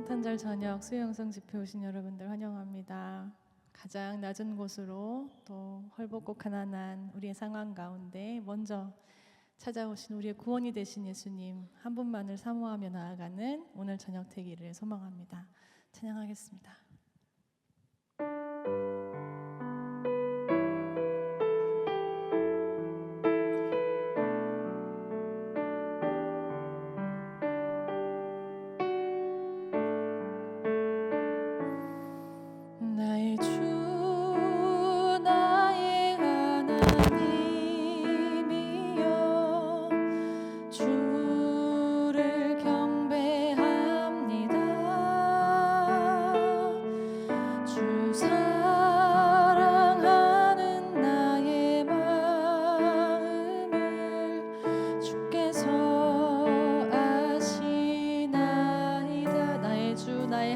성탄절 저녁 수요영성 집회 오신 여러분들 환영합니다. 가장 낮은 곳으로 또 헐벗고 가난한 우리의 상황 가운데 먼저 찾아오신 우리의 구원이 되신 예수님 한 분만을 사모하며 나아가는 오늘 저녁 되기를 소망합니다. 찬양하겠습니다.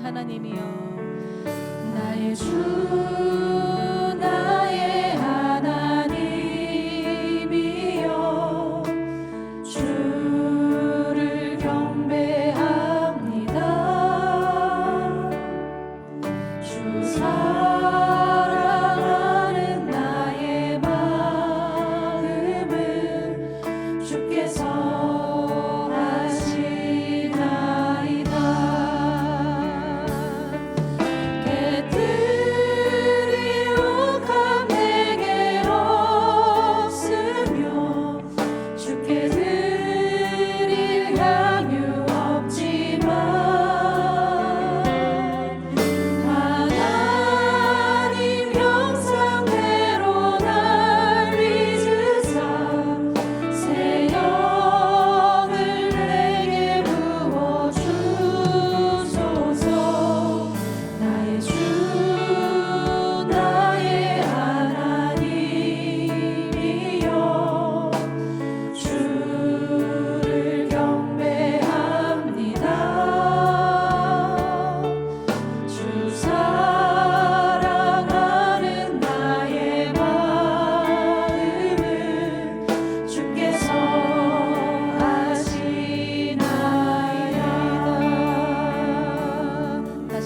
하나님이여 나의 주 나의 하나님이여 주를 경배합니다. 주 사랑하는 나의 마음을 주께서 아시나이다.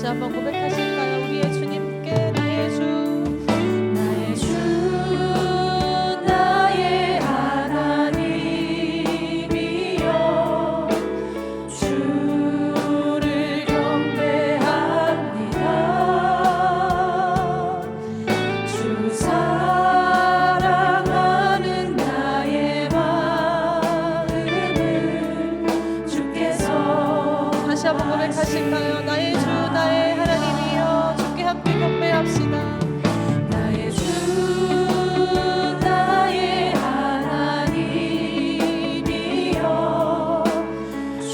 한번 고백하실까요? 우리의 주님께 나의 주 나의 주 나의 하나님이여 주를 경배합니다. 주 사랑하는 나의 마음을 주께서 다시 한번 고백하실까요? 나의 주 나의 하나님이여 주께 함께 경배합시다. 나의 주 나의 하나님이여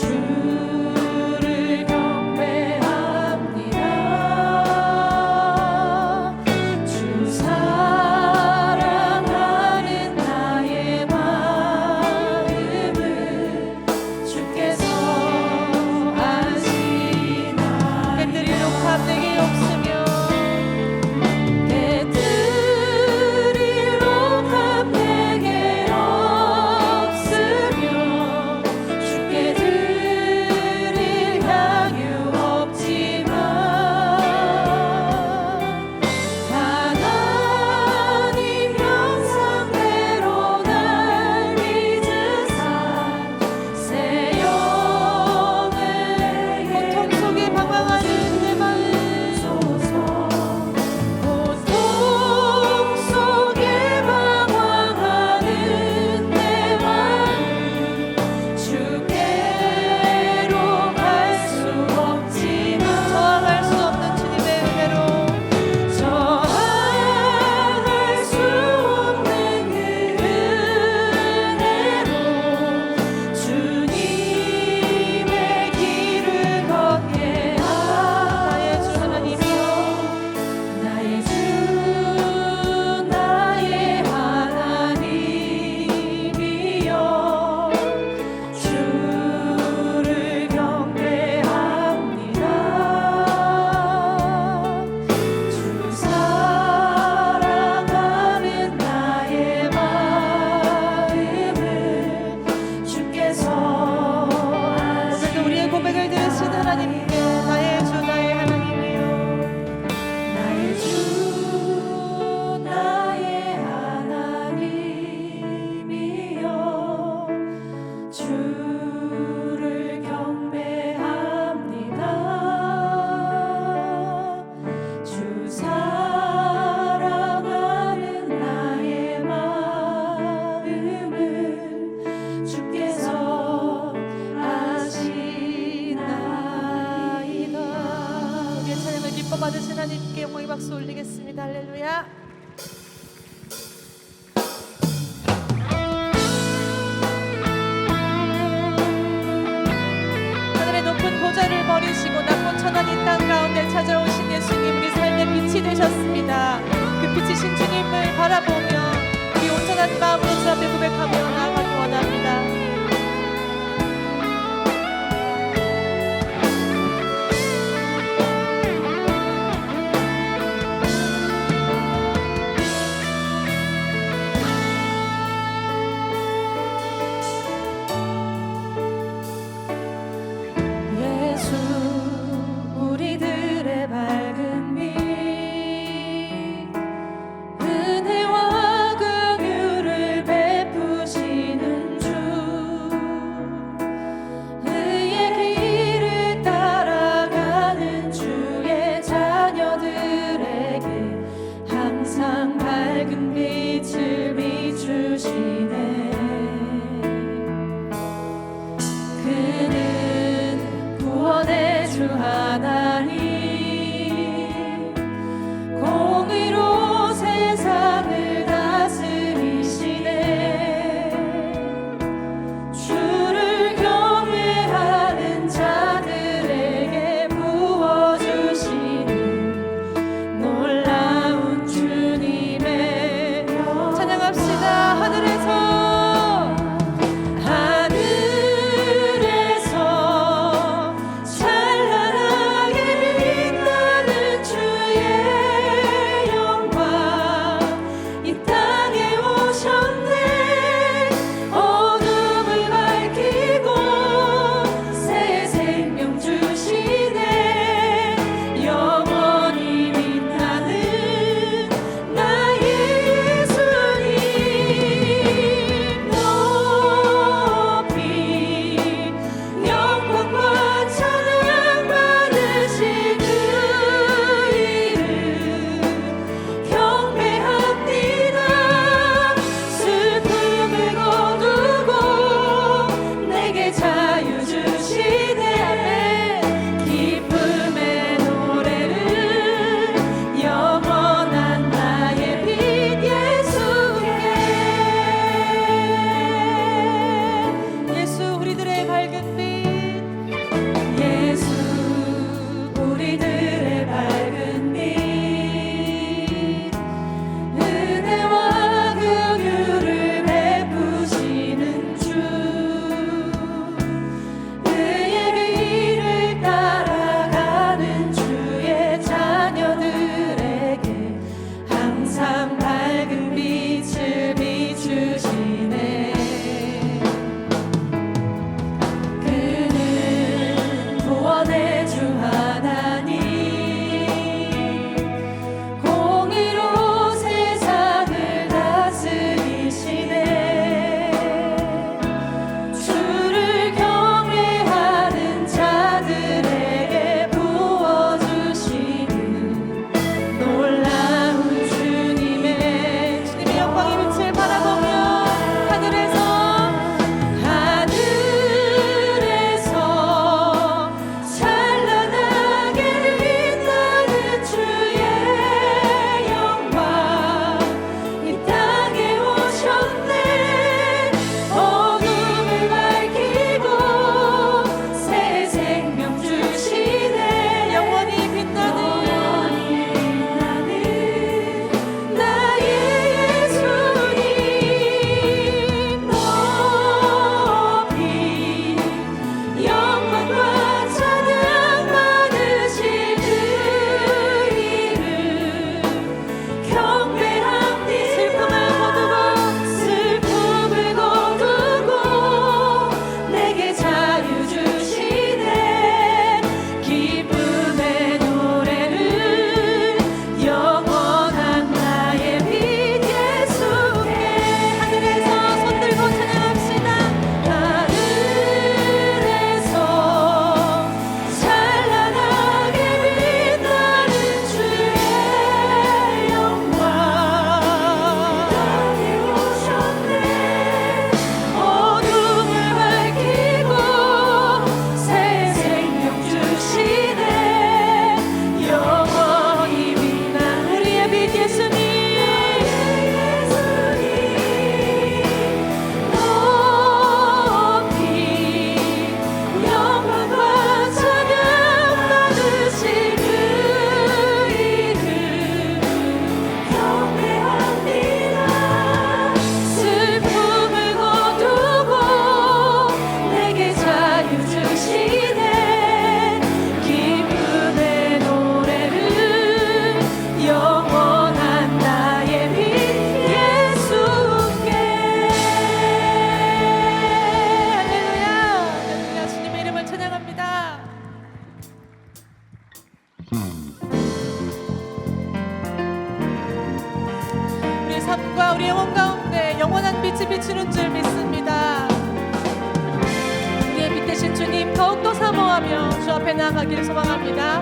주를 경배합니다. 주 사랑하는 나의 마음을 주께서 내게 없으며 받으신 하나님께 영광의 박수 올리겠습니다. 할렐루야. 하늘의 높은 보좌를 버리시고 낮고 천한 이 땅 가운데 찾아오신 예수님, 우리 삶의 빛이 되셨습니다. 그 빛이신 주님을 바라보며 우리 온전한 마음으로 주 앞에 고백하며 나아가기 원합니다. 우리들의 밝은 빛, 은혜와 긍휼을 베푸시는 주, 우리의 삶과 우리의 영혼 가운데 영원한 빛이 비추는 줄 믿습니다. 우리의 빛 되신 주님 더욱더 사모하며 주 앞에 나아가기를 소망합니다.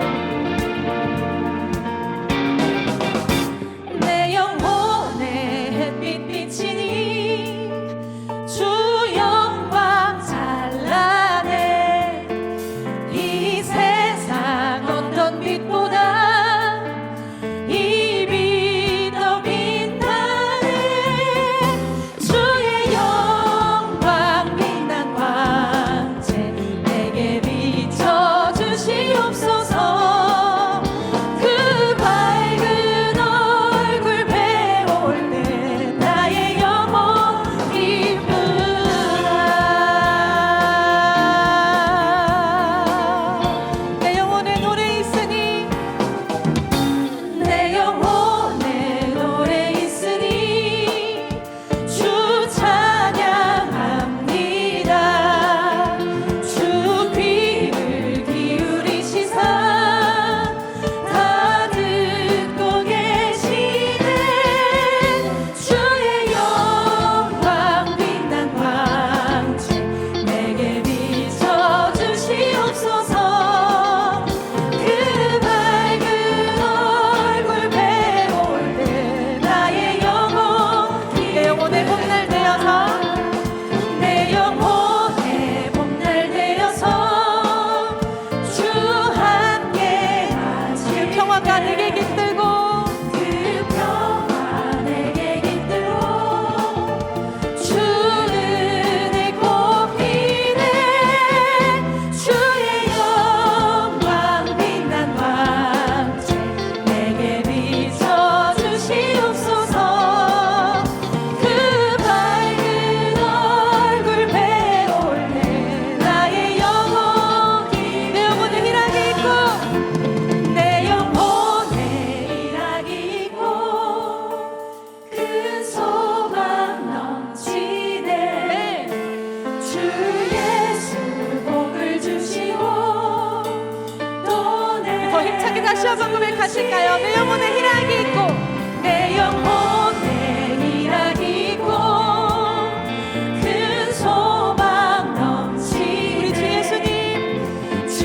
내 영혼의 햇빛 비치니 주 영광 찬란해. 이 세상 어떤 빛보다 이 빛 더 빛나네. 주의 영광 빛난 광채 내게 비춰 주시옵소서. 그 밝은 얼굴 배울 때 나의 영혼 기쁘다. 내 영혼의 노래 있으니 내 영혼의 노래 있으니 주 찬양합니다. 주 귀를 기울이시사 다 듣고 계시네. 주의 영광 빛난 광채 내게 비춰 주시옵소서. 그 밝은 얼굴 배울 때 나의 영혼 내 영혼의 봄날 되어서 내 영혼의 봄날 되어서 주 함께 하시. 그 평화가 내게 깃들고 그 평화 내게 깃들고 주 은혜 꽃피네. 주의 영광 빛난 광채 내게 비춰 주시옵소서. 그 밝은 얼굴 배울 때 나의 영혼이 내 영혼의 희락이 있고 내 영혼의 희락이 있고 큰 소망 넘치네. 주 예수 복을 주시고 또 내 더 힘차게 다시 한번 고백하실까요? 내 영혼의 희락이 있고 내 영혼의 희락이 있고 큰 소망 넘치네. 우리 주 예수님 주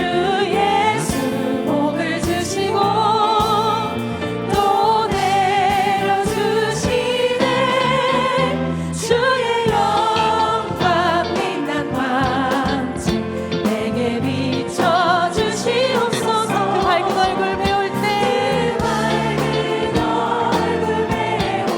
예수 복을 주시고 또 내려주시네. 주의 영광 빛난 광채 내게 비춰 주시옵소서. 그 밝은 얼굴 배울 때 그 밝은 얼굴 배울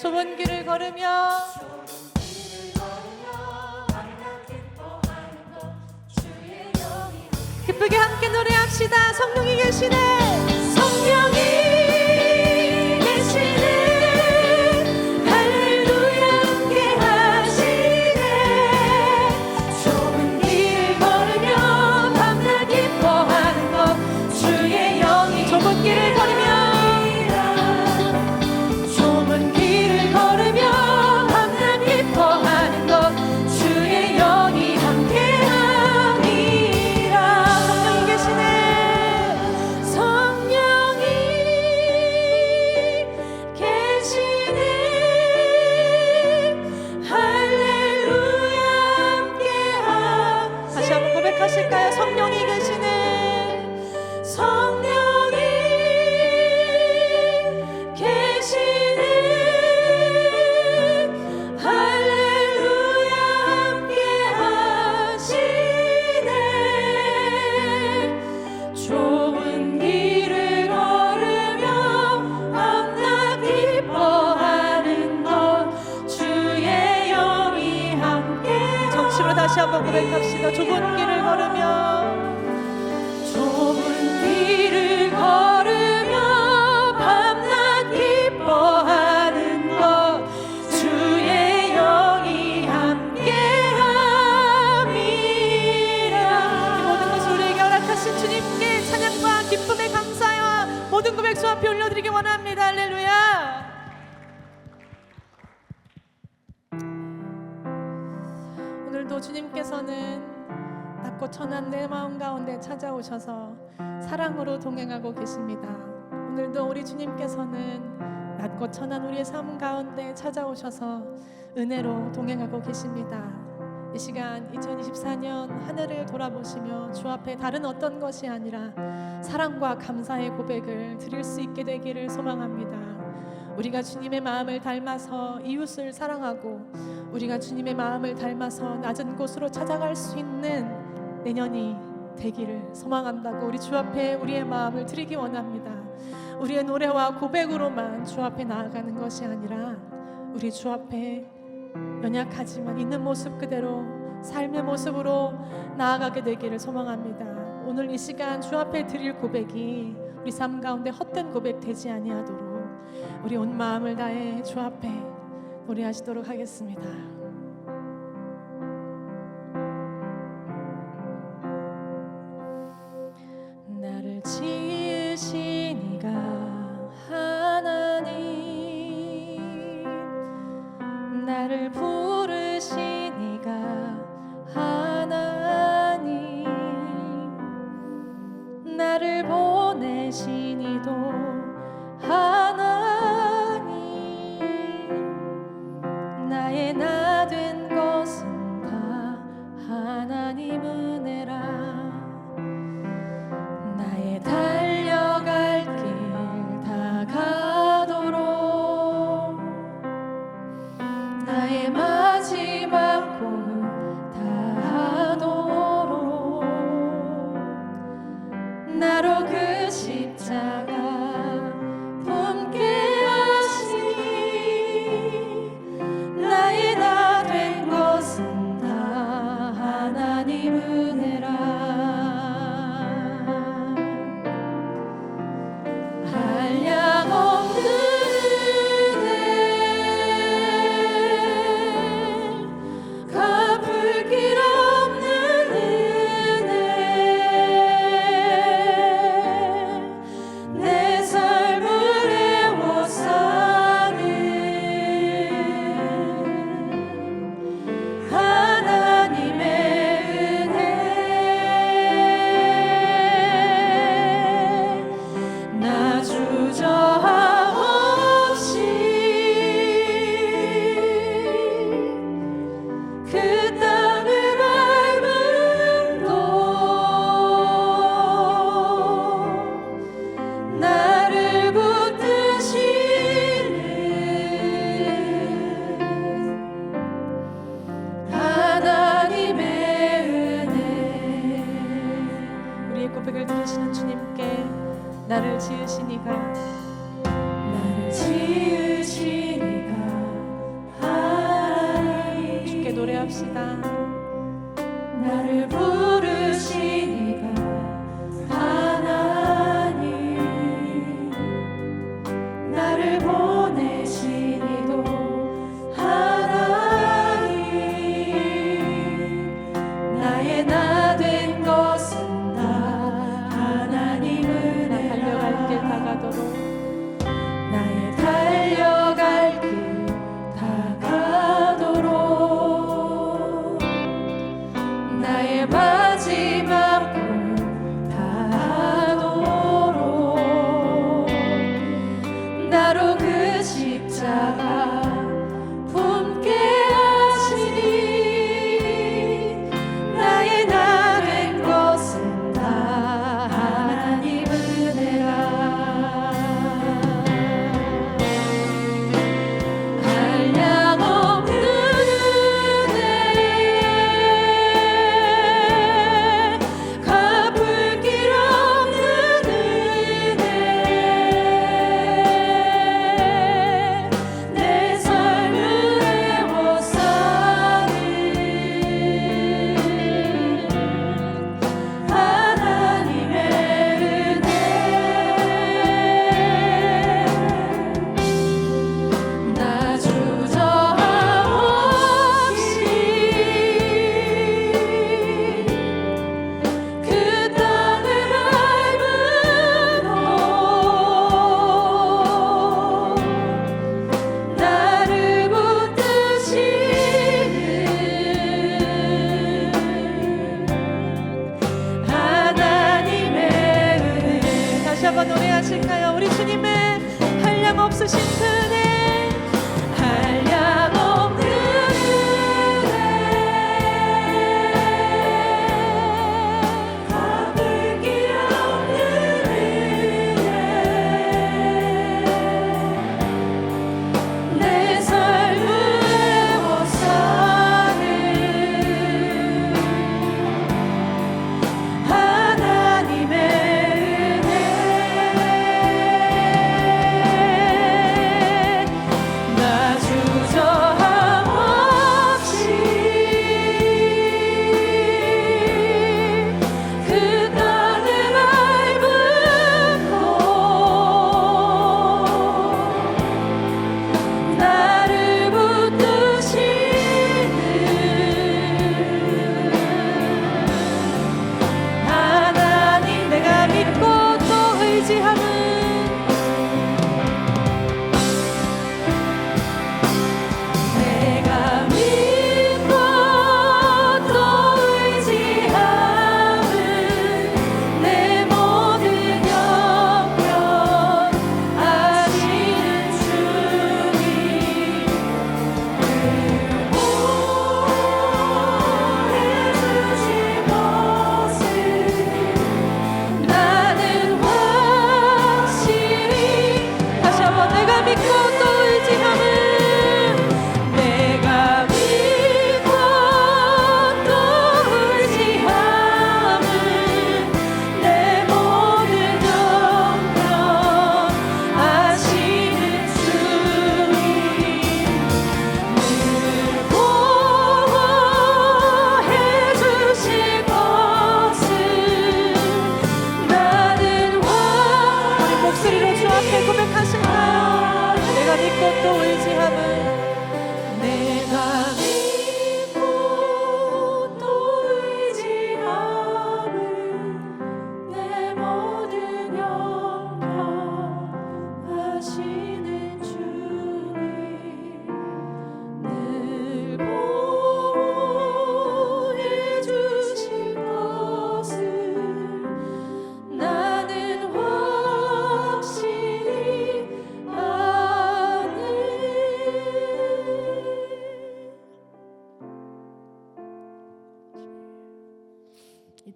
좁은 길을 걸으며 기쁘게 함께 노래합시다. 성령이 계시네. 성령이 계시네. 할렐루야 함께 하시네. 좁은 길 걸으며 밤낮 기뻐하는 것 주의 영이 좁은 길을 걸으며 좁은 길을 걸으며 밤낮 기뻐하는 것 주의 영이 함께함이라. 성령이 계시네. 성령이 계시네. 할렐루야 함께함. 다시 한번 고백하실까요? 성령이 계시네. 성령이 계시네. 할렐루야 함께하시네. 좁은 길을 걸으며 밤낮 기뻐하는 것 주의 영이 함께. 정치로 다시 한번 고백합시다. 좁은 길을 걸으며 좁은 길을 걸으며 밤낮 기뻐하는 것 주의 영이 함께함이라. 모든 것을 우리에게 허락하신 주님께 찬양과 기쁨의 감사와 모든 고백 주 앞에 올려드리기 원합니다. 할렐루야. 오늘도 주님께서는 낮고 천한 내 마음 가운데 찾아오셔서 사랑으로 동행하고 계십니다. 오늘도 우리 주님께서는 낮고 천한 우리의 삶 가운데 찾아오셔서 은혜로 동행하고 계십니다. 이 시간 2024년 한 해를 돌아보시며 주 앞에 다른 어떤 것이 아니라 사랑과 감사의 고백을 드릴 수 있게 되기를 소망합니다. 우리가 주님의 마음을 닮아서 이웃을 사랑하고 우리가 주님의 마음을 닮아서 낮은 곳으로 찾아갈 수 있는 내년이 되기를 소망한다고 우리 주 앞에 우리의 마음을 드리기 원합니다. 우리의 노래와 고백으로만 주 앞에 나아가는 것이 아니라 우리 주 앞에 연약하지만 있는 모습 그대로 삶의 모습으로 나아가게 되기를 소망합니다. 오늘 이 시간 주 앞에 드릴 고백이 우리 삶 가운데 헛된 고백 되지 아니하도록 우리 온 마음을 다해 주 앞에 노래하시도록 하겠습니다. 나를 지으신 이가 하나님, 나를 부르신 이가 하나님, 나를 보내신 이도 하나님, 나의 나 된 것은 다 하나님 은혜라. 나의 달려갈 길 다 가도록 나의 마음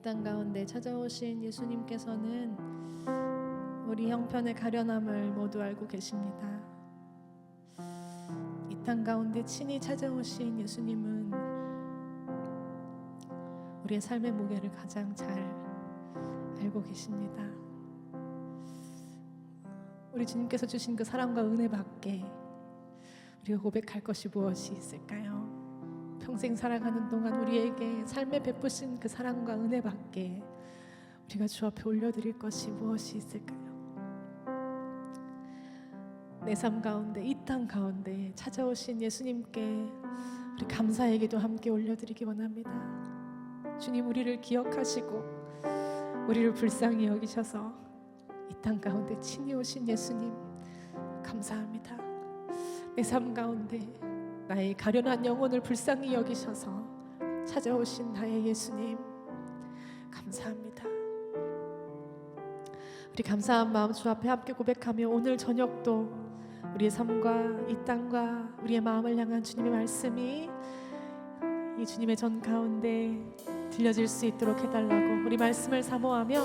땅 가운데 찾아오신 예수님께서는 우리 형편의 가련함을 모두 알고 계십니다. 이 땅 가운데 친히 찾아오신 예수님은 우리의 삶의 무게를 가장 잘 알고 계십니다. 우리 주님께서 주신 그 사랑과 은혜 밖에 우리가 고백할 것이 무엇이 있을까요? 평생 살아가는 동안 우리에게 삶에 베푸신 그 사랑과 은혜 밖에 우리가 주 앞에 올려드릴 것이 무엇이 있을까요? 내 삶 가운데, 이 땅 가운데 찾아오신 예수님께 우리 감사의 기도 함께 올려드리기 원합니다. 주님, 우리를 기억하시고 우리를 불쌍히 여기셔서 이 땅 가운데 친히 오신 예수님 감사합니다. 내 삶 가운데 나의 가련한 영혼을 불쌍히 여기셔서 찾아오신 나의 예수님 감사합니다. 우리 감사한 마음 주 앞에 함께 고백하며 오늘 저녁도 우리의 삶과 이 땅과 우리의 마음을 향한 주님의 말씀이 이 주님의 전 가운데 들려질 수 있도록 해달라고 우리 말씀을 사모하며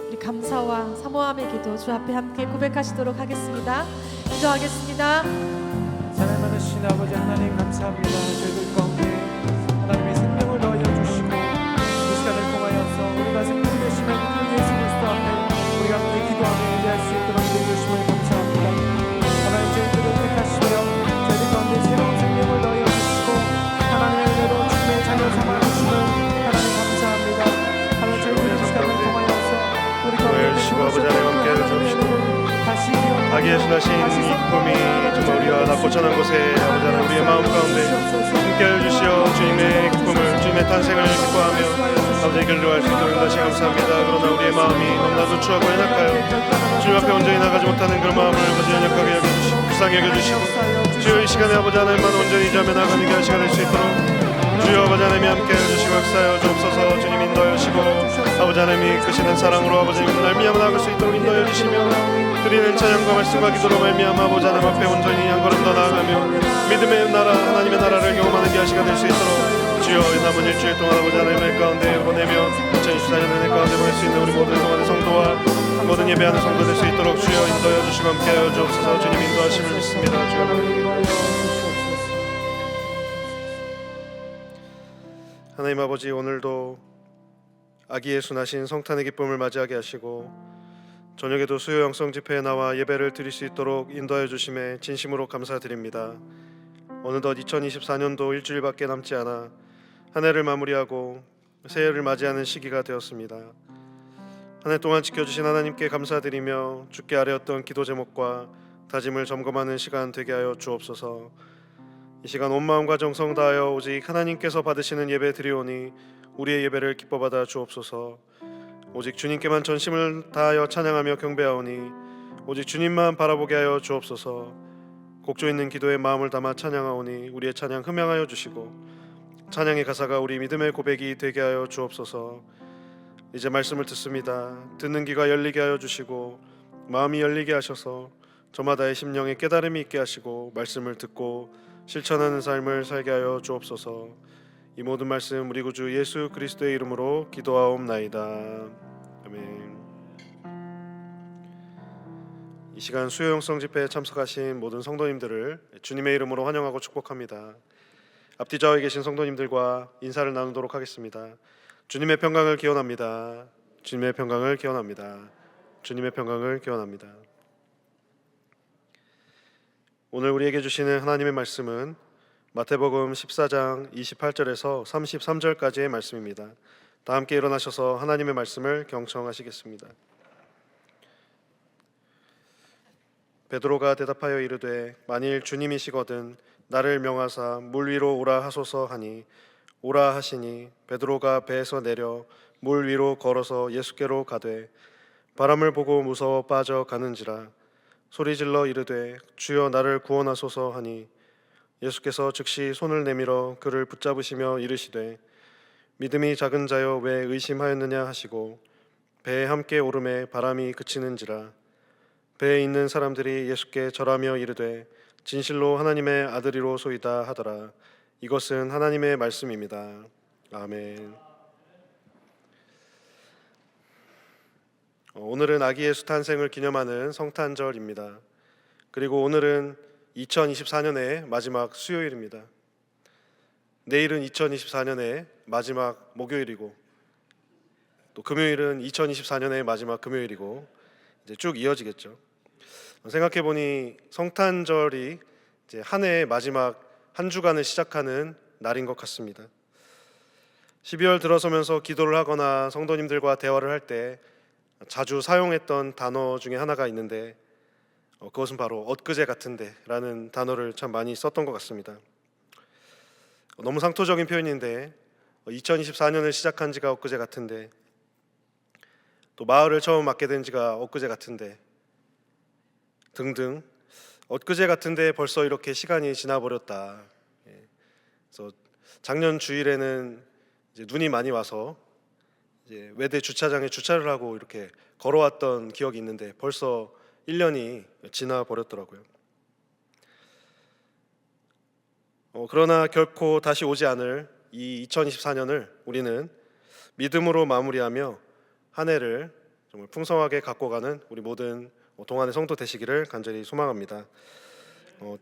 우리 감사와 사모함의 기도 주 앞에 함께 고백하시도록 하겠습니다. 기도하겠습니다. 사랑 많으신 아버지 하나님 감사합니다. 저희들 가운데 하나님의 생명을 더하여 주시고 이 시간을 통하여서 우리가 생명 되시는 그 예수 그리스도 앞에 우리가 함께 기도하며 예배할 수 있도록 해주심을 감사합니다. 하나님 저희들을 택하시며 저희들 가운데 새로운 생명을 더하여 주시고 하나님의 은혜로 주님의 자녀 삼아 주시는 하나님 감사합니다. 하나님 저희들 이 시간을 통하여서 우리 가운데 시고 아버지 하나님 함께 해주시고 아기의 순하신 이 기쁨이 정말 우리와 낮고 천한 곳에 아버지 하나님 우리의 마음 가운데 함께하여 주시어 주님의 기쁨을 주님의 탄생을 기뻐하며 아버지의 길로 갈 수 있도록 다시 감사합니다. 그러나 우리의 마음이 너무나도 추하고 연약하여 주님 앞에 온전히 나가지 못하는 그런 마음을 아버지 연약하게 여겨주시고 불쌍히 여겨주시고 주여 이 시간에 아버지 하나님만 온전히 자며 나가는 게 한 시간 될 수 있도록 주여 아버지 하나님이 함께하여 주시고 역사하여 주옵소서. 주님 인도하여 주시고 아버지 하나님이 크시는 사랑으로 아버지 말미암아 나아갈 수 있도록 인도하여 주시며 드리는 찬양과 말씀과 기도로 말미암아 아버지 하나님 앞에 온전히 한 걸음 더 나아가며 믿음의 나라 하나님의 나라를 경험하는 게 한 시간 될 수 있도록 주여 남은 일주일 동안 아버지 하나님의 가운데 보내며 2024년의 가운데 보낼 수 있는 우리 모든 동안의 성도와 모든 예배하는 성도 될 수 있도록 주여 인도하여 주시고 함께하여 주옵소서. 주님 인도하심을 믿습니다. 주여 하나님 아버지 오늘도 아기 예수 나신 성탄의 기쁨을 맞이하게 하시고 저녁에도 수요 영성 집회에 나와 예배를 드릴 수 있도록 인도하여 주심에 진심으로 감사드립니다. 어느덧 2024년도 일주일밖에 남지 않아 한 해를 마무리하고 새해를 맞이하는 시기가 되었습니다. 한 해 동안 지켜주신 하나님께 감사드리며 주께 아뢰었던 기도 제목과 다짐을 점검하는 시간 되게 하여 주옵소서. 이 시간 온 마음과 정성 다하여 오직 하나님께서 받으시는 예배 드리오니 우리의 예배를 기뻐 받아 주옵소서. 오직 주님께만 전심을 다하여 찬양하며 경배하오니 오직 주님만 바라보게 하여 주옵소서. 곡조 있는 기도에 마음을 담아 찬양하오니 우리의 찬양 흠양하여 주시고 찬양의 가사가 우리 믿음의 고백이 되게 하여 주옵소서. 이제 말씀을 듣습니다. 듣는 귀가 열리게 하여 주시고 마음이 열리게 하셔서 저마다의 심령에 깨달음이 있게 하시고 말씀을 듣고 실천하는 삶을 살게 하여 주옵소서. 이 모든 말씀 우리 구주 예수 그리스도의 이름으로 기도하옵나이다. 아멘. 이 시간 수요 영성 집회에 참석하신 모든 성도님들을 주님의 이름으로 환영하고 축복합니다. 앞뒤 좌우에 계신 성도님들과 인사를 나누도록 하겠습니다. 주님의 평강을 기원합니다. 주님의 평강을 기원합니다. 주님의 평강을 기원합니다. 오늘 우리에게 주시는 하나님의 말씀은 마태복음 14장 28절에서 33절까지의 말씀입니다. 다 함께 일어나셔서 하나님의 말씀을 경청하시겠습니다. 베드로가 대답하여 이르되 만일 주님이시거든 나를 명하사 물 위로 오라 하소서 하니 오라 하시니 베드로가 배에서 내려 물 위로 걸어서 예수께로 가되 바람을 보고 무서워 빠져가는지라 소리질러 이르되 주여 나를 구원하소서 하니 예수께서 즉시 손을 내밀어 그를 붙잡으시며 이르시되 믿음이 작은 자여 왜 의심하였느냐 하시고 배에 함께 오름에 바람이 그치는지라 배에 있는 사람들이 예수께 절하며 이르되 진실로 하나님의 아들이로소이다 하더라. 이것은 하나님의 말씀입니다. 아멘. 오늘은 아기 예수 탄생을 기념하는 성탄절입니다. 그리고 오늘은 2024년의 마지막 수요일입니다. 내일은 2024년의 마지막 목요일이고 또 금요일은 2024년의 마지막 금요일이고 이제 쭉 이어지겠죠. 생각해 보니 성탄절이 이제 한 해의 마지막 한 주간을 시작하는 날인 것 같습니다. 12월 들어서면서 기도를 하거나 성도님들과 대화를 할 때 자주 사용했던 단어 중에 하나가 있는데 그것은 바로 엊그제 같은데 라는 단어를 참 많이 썼던 것 같습니다. 너무 상토적인 표현인데 2024년을 시작한 지가 엊그제 같은데 또 마을을 처음 맡게 된 지가 엊그제 같은데 등등 엊그제 같은데 벌써 이렇게 시간이 지나버렸다. 그래서 작년 주일에는 이제 눈이 많이 와서 이제 외대 주차장에 주차를 하고 이렇게 걸어왔던 기억이 있는데 벌써 1년이 지나 버렸더라고요. 그러나 결코 다시 오지 않을 이 2024년을 우리는 믿음으로 마무리하며 한 해를 정말 풍성하게 갖고 가는 우리 모든 동안의 성도 되시기를 간절히 소망합니다.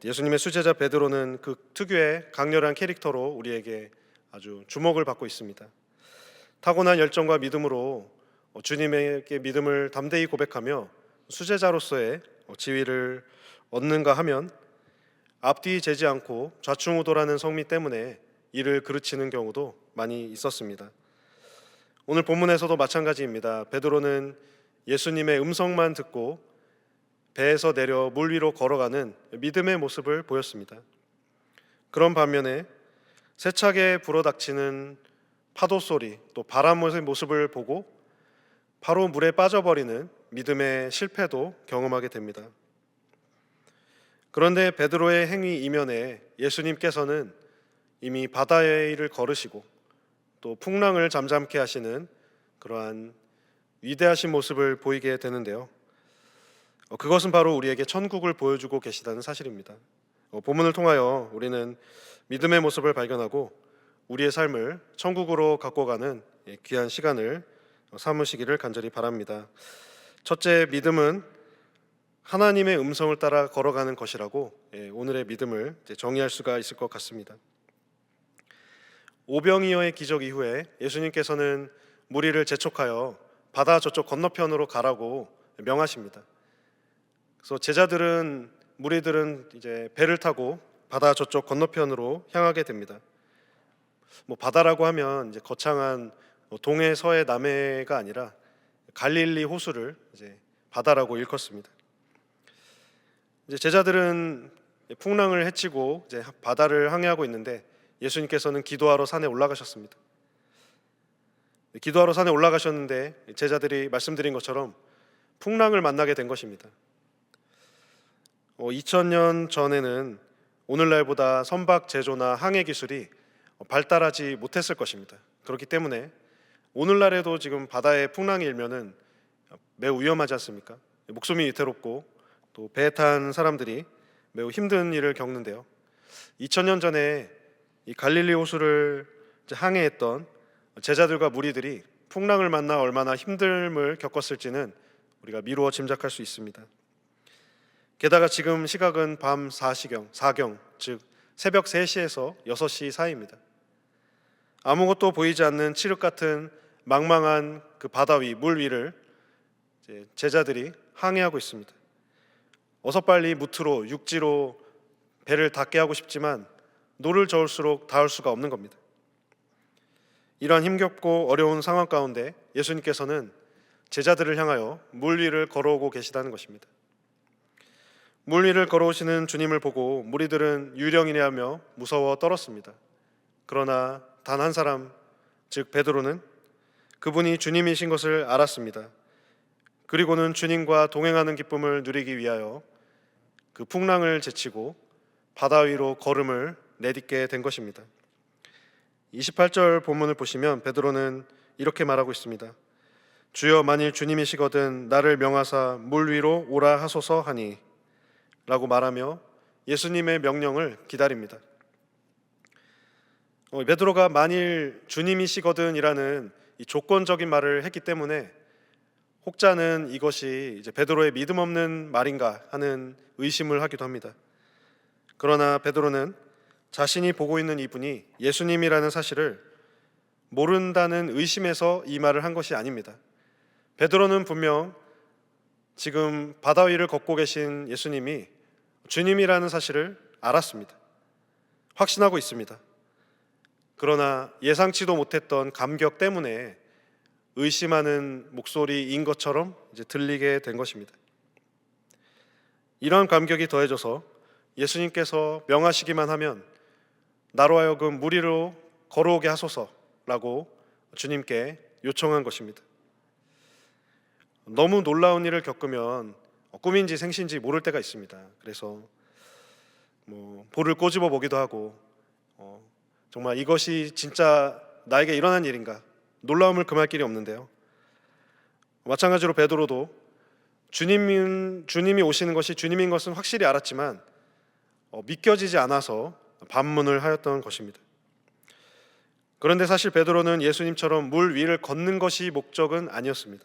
예수님의 수제자 베드로는 그 특유의 강렬한 캐릭터로 우리에게 아주 주목을 받고 있습니다. 타고난 열정과 믿음으로 주님에게 믿음을 담대히 고백하며 수제자로서의 지위를 얻는가 하면 앞뒤 재지 않고 좌충우돌하는 성미 때문에 이를 그르치는 경우도 많이 있었습니다. 오늘 본문에서도 마찬가지입니다. 베드로는 예수님의 음성만 듣고 배에서 내려 물 위로 걸어가는 믿음의 모습을 보였습니다. 그런 반면에 세차게 불어닥치는 파도 소리 또 바람의 모습을 보고 바로 물에 빠져버리는 믿음의 실패도 경험하게 됩니다. 그런데 베드로의 행위 이면에 예수님께서는 이미 바다의 일을 걸으시고 또 풍랑을 잠잠케 하시는 그러한 위대하신 모습을 보이게 되는데요. 그것은 바로 우리에게 천국을 보여주고 계시다는 사실입니다. 본문을 통하여 우리는 믿음의 모습을 발견하고 우리의 삶을 천국으로 갖고 가는 귀한 시간을 삼으시기를 간절히 바랍니다. 첫째, 믿음은 하나님의 음성을 따라 걸어가는 것이라고 오늘의 믿음을 정의할 수가 있을 것 같습니다. 오병이어의 기적 이후에 예수님께서는 무리를 재촉하여 바다 저쪽 건너편으로 가라고 명하십니다. 그래서 제자들은 무리들은 이제 배를 타고 바다 저쪽 건너편으로 향하게 됩니다. 바다라고 하면 이제 거창한 동해, 서해, 남해가 아니라 갈릴리 호수를 이제 바다라고 일컫습니다. 이제 제자들은 풍랑을 헤치고 이제 바다를 항해하고 있는데 예수님께서는 기도하러 산에 올라가셨습니다. 기도하러 산에 올라가셨는데 제자들이 말씀드린 것처럼 풍랑을 만나게 된 것입니다. 2000년 전에는 오늘날보다 선박 제조나 항해 기술이 발달하지 못했을 것입니다. 그렇기 때문에 오늘날에도 지금 바다에 풍랑이 일면은 매우 위험하지 않습니까? 목숨이 위태롭고 또 배에 탄 사람들이 매우 힘든 일을 겪는데요. 2000년 전에 이 갈릴리 호수를 항해했던 제자들과 무리들이 풍랑을 만나 얼마나 힘듦을 겪었을지는 우리가 미루어 짐작할 수 있습니다. 게다가 지금 시각은 밤 4경, 즉 새벽 3시에서 6시 사이입니다. 아무것도 보이지 않는 칠흑 같은 망망한 그 바다 위, 물 위를 제자들이 항해하고 있습니다. 어서 빨리 무트로, 육지로 배를 닿게 하고 싶지만 노를 저을수록 닿을 수가 없는 겁니다. 이러한 힘겹고 어려운 상황 가운데 예수님께서는 제자들을 향하여 물 위를 걸어오고 계시다는 것입니다. 물 위를 걸어오시는 주님을 보고 무리들은 유령이네 하며 무서워 떨었습니다. 그러나 단 한 사람, 즉 베드로는 그분이 주님이신 것을 알았습니다. 그리고는 주님과 동행하는 기쁨을 누리기 위하여 그 풍랑을 제치고 바다 위로 걸음을 내딛게 된 것입니다. 28절 본문을 보시면 베드로는 이렇게 말하고 있습니다. 주여, 만일 주님이시거든 나를 명하사 물 위로 오라 하소서 하니 라고 말하며 예수님의 명령을 기다립니다. 베드로가 만일 주님이시거든 이라는 이 조건적인 말을 했기 때문에 혹자는 이것이 이제 베드로의 믿음 없는 말인가 하는 의심을 하기도 합니다. 그러나 베드로는 자신이 보고 있는 이분이 예수님이라는 사실을 모른다는 의심에서 이 말을 한 것이 아닙니다. 베드로는 분명 지금 바다 위를 걷고 계신 예수님이 주님이라는 사실을 알았습니다. 확신하고 있습니다. 그러나 예상치도 못했던 감격 때문에 의심하는 목소리인 것처럼 이제 들리게 된 것입니다. 이러한 감격이 더해져서 예수님께서 명하시기만 하면 나로 하여금 물 위로 걸어오게 하소서라고 주님께 요청한 것입니다. 너무 놀라운 일을 겪으면 꿈인지 생신지 모를 때가 있습니다. 그래서 볼을 꼬집어 보기도 하고 정말 이것이 진짜 나에게 일어난 일인가 놀라움을 금할 길이 없는데요. 마찬가지로 베드로도 주님이 오시는 것이 주님인 것은 확실히 알았지만 믿겨지지 않아서 반문을 하였던 것입니다. 그런데 사실 베드로는 예수님처럼 물 위를 걷는 것이 목적은 아니었습니다.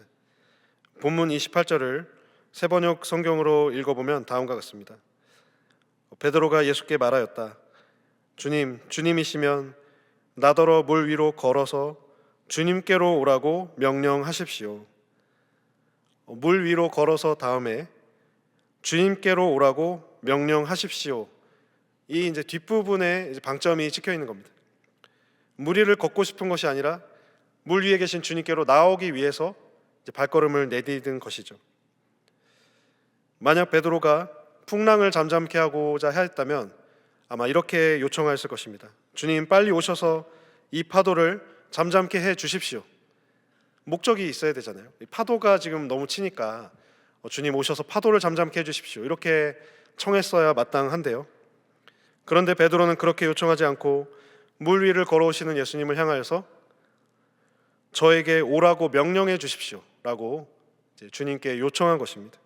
본문 28절을 세번역 성경으로 읽어보면 다음과 같습니다. 베드로가 예수께 말하였다. 주님, 주님이시면 나더러 물 위로 걸어서 주님께로 오라고 명령하십시오. 물 위로 걸어서 다음에 주님께로 오라고 명령하십시오. 이 이제 뒷부분에 이제 방점이 찍혀 있는 겁니다. 물 위를 걷고 싶은 것이 아니라 물 위에 계신 주님께로 나오기 위해서 이제 발걸음을 내디딘 것이죠. 만약 베드로가 풍랑을 잠잠케 하고자 했다면 아마 이렇게 요청하였을 것입니다. 주님, 빨리 오셔서 이 파도를 잠잠케 해 주십시오. 목적이 있어야 되잖아요. 파도가 지금 너무 치니까 주님 오셔서 파도를 잠잠케 해 주십시오. 이렇게 청했어야 마땅한데요. 그런데 베드로는 그렇게 요청하지 않고 물 위를 걸어오시는 예수님을 향하여서 저에게 오라고 명령해 주십시오 라고 주님께 요청한 것입니다.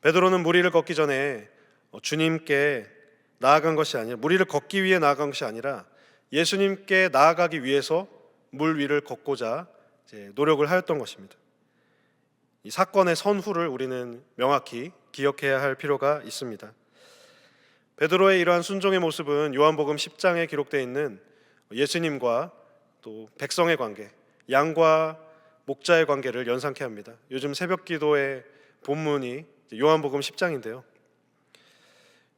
베드로는 물 위를 걷기 전에 주님께 나아간 것이 아니라 물 위를 걷기 위해 나아간 것이 아니라 예수님께 나아가기 위해서 물 위를 걷고자 노력을 하였던 것입니다. 이 사건의 선후를 우리는 명확히 기억해야 할 필요가 있습니다. 베드로의 이러한 순종의 모습은 요한복음 10장에 기록되어 있는 예수님과 또 백성의 관계, 양과 목자의 관계를 연상케 합니다. 요즘 새벽기도의 본문이 요한복음 10장인데요.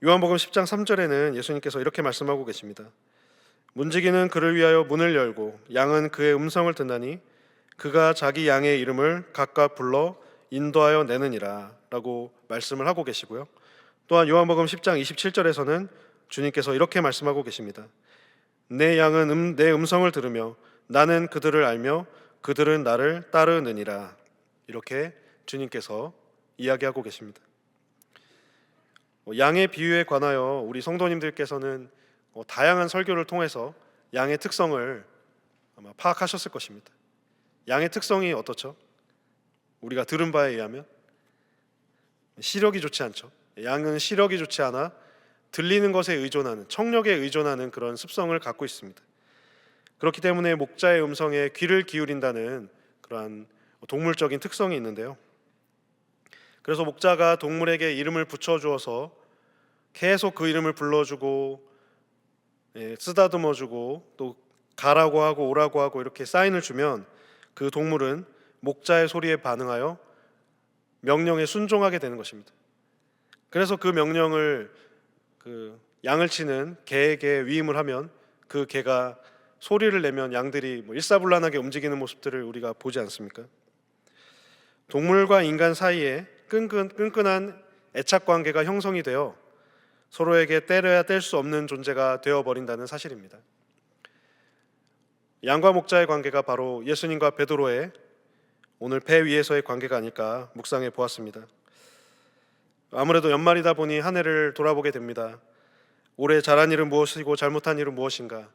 요한복음 10장 3절에는 예수님께서 이렇게 말씀하고 계십니다. 문지기는 그를 위하여 문을 열고 양은 그의 음성을 듣나니 그가 자기 양의 이름을 각각 불러 인도하여 내느니라 라고 말씀을 하고 계시고요. 또한 요한복음 10장 27절에서는 주님께서 이렇게 말씀하고 계십니다. 내 양은 내 음성을 들으며 나는 그들을 알며 그들은 나를 따르느니라. 이렇게 주님께서 이야기하고 계십니다. 양의 비유에 관하여 우리 성도님들께서는 다양한 설교를 통해서 양의 특성을 아마 파악하셨을 것입니다. 양의 특성이 어떻죠? 우리가 들은 바에 의하면 시력이 좋지 않죠. 양은 시력이 좋지 않아 들리는 것에 의존하는, 청력에 의존하는 그런 습성을 갖고 있습니다. 그렇기 때문에 목자의 음성에 귀를 기울인다는 그러한 동물적인 특성이 있는데요. 그래서 목자가 동물에게 이름을 붙여주어서 계속 그 이름을 불러주고 쓰다듬어주고 또 가라고 하고 오라고 하고 이렇게 사인을 주면 그 동물은 목자의 소리에 반응하여 명령에 순종하게 되는 것입니다. 그래서 그 명령을 양을 치는 개에게 위임을 하면 그 개가 소리를 내면 양들이 일사불란하게 움직이는 모습들을 우리가 보지 않습니까? 동물과 인간 사이에 끈끈한 애착 관계가 형성이 되어 서로에게 때려야 뗄 수 없는 존재가 되어버린다는 사실입니다. 양과 목자의 관계가 바로 예수님과 베드로의 오늘 배 위에서의 관계가 아닐까 묵상해 보았습니다. 아무래도 연말이다 보니 한 해를 돌아보게 됩니다. 올해 잘한 일은 무엇이고 잘못한 일은 무엇인가.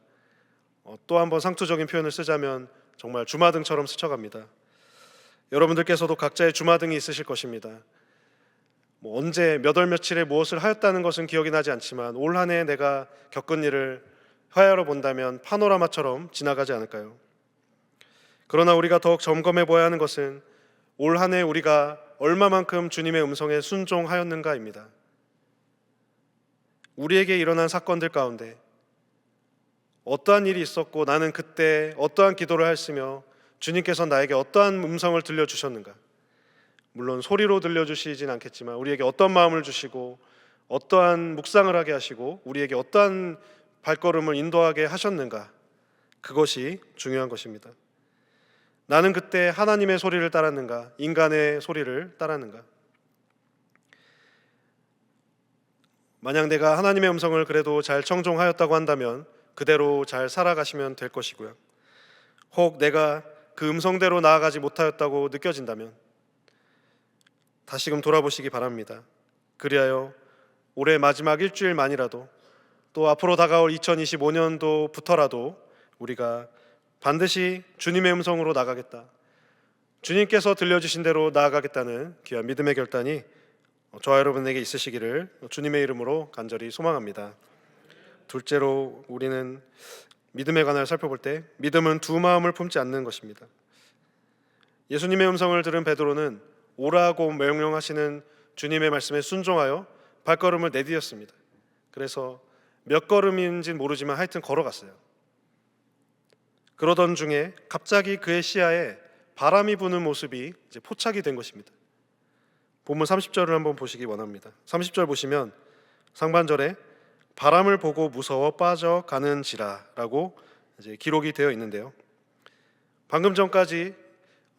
또 한번 상투적인 표현을 쓰자면 정말 주마등처럼 스쳐갑니다. 여러분들께서도 각자의 주마등이 있으실 것입니다. 언제 몇 월 며칠에 무엇을 하였다는 것은 기억이 나지 않지만 올 한 해 내가 겪은 일을 화야로 본다면 파노라마처럼 지나가지 않을까요? 그러나 우리가 더욱 점검해 보아야 하는 것은 올 한 해 우리가 얼마만큼 주님의 음성에 순종하였는가입니다. 우리에게 일어난 사건들 가운데 어떠한 일이 있었고 나는 그때 어떠한 기도를 했으며 주님께서 나에게 어떠한 음성을 들려주셨는가. 물론 소리로 들려주시진 않겠지만 우리에게 어떤 마음을 주시고 어떠한 묵상을 하게 하시고 우리에게 어떠한 발걸음을 인도하게 하셨는가. 그것이 중요한 것입니다. 나는 그때 하나님의 소리를 따랐는가, 인간의 소리를 따랐는가. 만약 내가 하나님의 음성을 그래도 잘 청종하였다고 한다면 그대로 잘 살아가시면 될 것이고요. 혹 내가 그 음성대로 나아가지 못하였다고 느껴진다면 다시금 돌아보시기 바랍니다. 그리하여 올해 마지막 일주일만이라도 또 앞으로 다가올 2025년도부터라도 우리가 반드시 주님의 음성으로 나가겠다, 주님께서 들려주신 대로 나아가겠다는 귀한 믿음의 결단이 저와 여러분에게 있으시기를 주님의 이름으로 간절히 소망합니다. 둘째로 우리는 믿음의 관을 살펴볼 때 믿음은 두 마음을 품지 않는 것입니다. 예수님의 음성을 들은 베드로는 오라고 명령하시는 주님의 말씀에 순종하여 발걸음을 내디뎠습니다. 그래서 몇 걸음인지는 모르지만 하여튼 걸어갔어요. 그러던 중에 갑자기 그의 시야에 바람이 부는 모습이 이제 포착이 된 것입니다. 본문 30절을 한번 보시기 원합니다. 30절 보시면 상반절에 바람을 보고 무서워 빠져가는지라라고 이제 기록이 되어 있는데요. 방금 전까지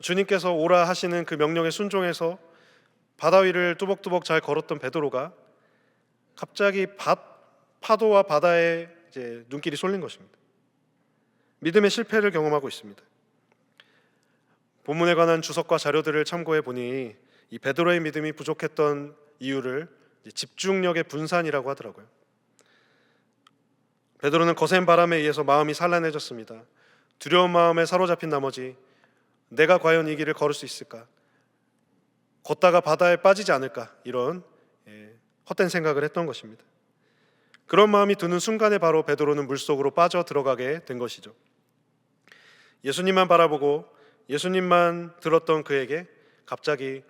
주님께서 오라 하시는 그 명령에 순종해서 바다 위를 뚜벅뚜벅 잘 걸었던 베드로가 갑자기 파도와 바다에 이제 눈길이 쏠린 것입니다. 믿음의 실패를 경험하고 있습니다. 본문에 관한 주석과 자료들을 참고해 보니 이 베드로의 믿음이 부족했던 이유를 집중력의 분산이라고 하더라고요. 베드로는 거센 바람에 의해서 마음이 산란해졌습니다. 두려운 마음에 사로잡힌 나머지 내가 과연 이 길을 걸을 수 있을까? 걷다가 바다에 빠지지 않을까? 이런 헛된 생각을 했던 것입니다. 그런 마음이 드는 순간에 바로 베드로는 물속으로 빠져 들어가게 된 것이죠. 예수님만 바라보고 예수님만 들었던 그에게 갑자기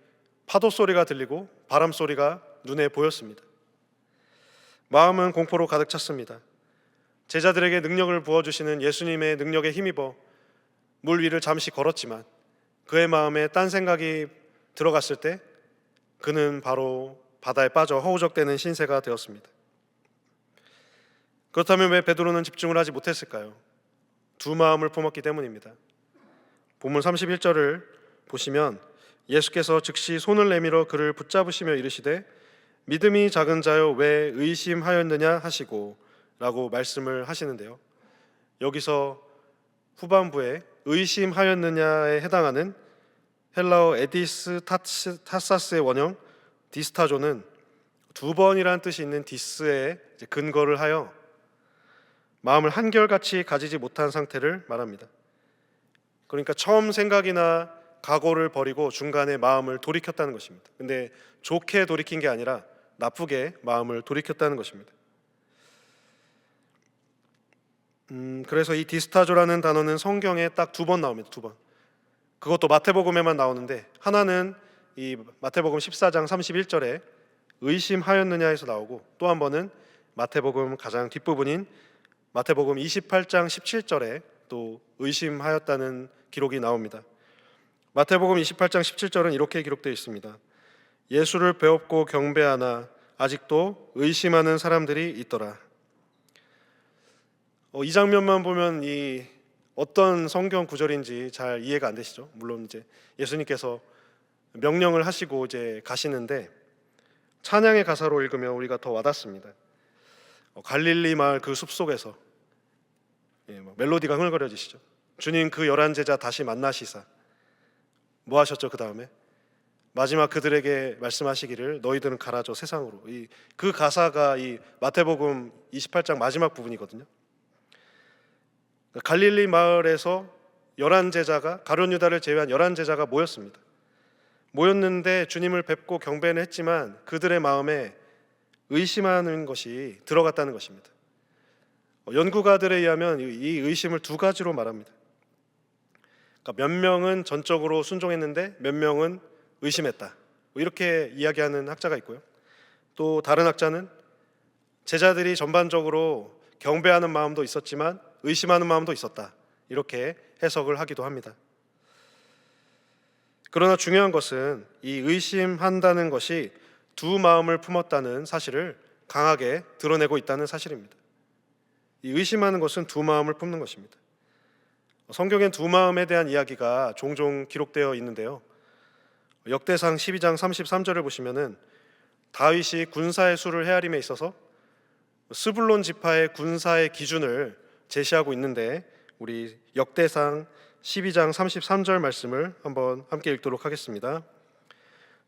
파도 소리가 들리고 바람 소리가 눈에 보였습니다. 마음은 공포로 가득 찼습니다. 제자들에게 능력을 부어주시는 예수님의 능력에 힘입어 물 위를 잠시 걸었지만 그의 마음에 딴 생각이 들어갔을 때 그는 바로 바다에 빠져 허우적대는 신세가 되었습니다. 그렇다면 왜 베드로는 집중을 하지 못했을까요? 두 마음을 품었기 때문입니다. 본문 31절을 보시면 예수께서 즉시 손을 내밀어 그를 붙잡으시며 이르시되 믿음이 작은 자여 왜 의심하였느냐 하시고 라고 말씀을 하시는데요. 여기서 후반부에 의심하였느냐에 해당하는 헬라어 에디스 타사스의 원형 디스타조는 두 번이라는 뜻이 있는 디스에 근거를 하여 마음을 한결같이 가지지 못한 상태를 말합니다. 그러니까 처음 생각이나 각오를 버리고 중간에 마음을 돌이켰다는 것입니다. 근데 좋게 돌이킨 게 아니라 나쁘게 마음을 돌이켰다는 것입니다. 그래서 이 디스타조라는 단어는 성경에 딱 두 번 나옵니다. 두 번. 그것도 마태복음에만 나오는데 하나는 이 마태복음 14장 31절에 의심하였느냐에서 나오고 또 한 번은 마태복음 가장 뒷부분인 마태복음 28장 17절에 또 의심하였다는 기록이 나옵니다. 마태복음 28장 17절은 이렇게 기록되어 있습니다. 예수를 배웠고 경배하나 아직도 의심하는 사람들이 있더라. 이 장면만 보면 이 어떤 성경 구절인지 잘 이해가 안 되시죠? 물론 이제 예수님께서 명령을 하시고 이제 가시는데 찬양의 가사로 읽으면 우리가 더 와닿습니다. 갈릴리 마을 그 숲속에서 멜로디가 흥얼거려지시죠. 주님 그 11제자 다시 만나시사 뭐 하셨죠? 그 다음에 마지막 그들에게 말씀하시기를 너희들은 가라져 세상으로. 그 가사가 이 마태복음 28장 마지막 부분이거든요. 갈릴리 마을에서 11제자가 가룟 유다를 제외한 11제자가 모였습니다. 모였는데 주님을 뵙고 경배는 했지만 그들의 마음에 의심하는 것이 들어갔다는 것입니다. 연구가들에 의하면 이 의심을 두 가지로 말합니다. 그러니까 몇 명은 전적으로 순종했는데 몇 명은 의심했다. 뭐 이렇게 이야기하는 학자가 있고요. 또 다른 학자는 제자들이 전반적으로 경배하는 마음도 있었지만 의심하는 마음도 있었다. 이렇게 해석을 하기도 합니다. 그러나 중요한 것은 이 의심한다는 것이 두 마음을 품었다는 사실을 강하게 드러내고 있다는 사실입니다. 이 의심하는 것은 두 마음을 품는 것입니다. 성경엔 두 마음에 대한 이야기가 종종 기록되어 있는데요. 역대상 12장 33절을 보시면은 다윗이 군사의 수를 헤아림에 있어서 스불론 지파의 군사의 기준을 제시하고 있는데 우리 역대상 12장 33절 말씀을 한번 함께 읽도록 하겠습니다.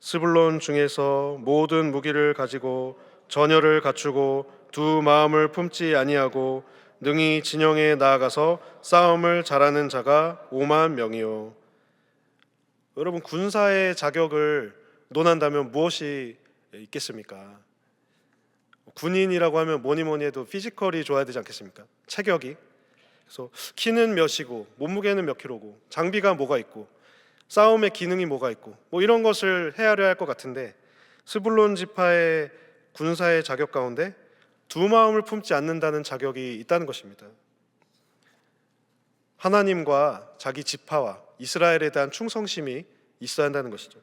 스불론 중에서 모든 무기를 가지고 전열을 갖추고 두 마음을 품지 아니하고 능히 진영에 나아가서 싸움을 잘하는 자가 5만 명이요. 여러분, 군사의 자격을 논한다면 무엇이 있겠습니까? 군인이라고 하면 뭐니 해도 피지컬이 좋아야 되지 않겠습니까? 체격이. 그래서 키는 몇이고 몸무게는 몇 킬로고 장비가 뭐가 있고 싸움의 기능이 뭐가 있고 뭐 이런 것을 헤아려야 할 것 같은데, 스불론 지파의 군사의 자격 가운데 두 마음을 품지 않는다는 자격이 있다는 것입니다. 하나님과 자기 지파와 이스라엘에 대한 충성심이 있어야 한다는 것이죠.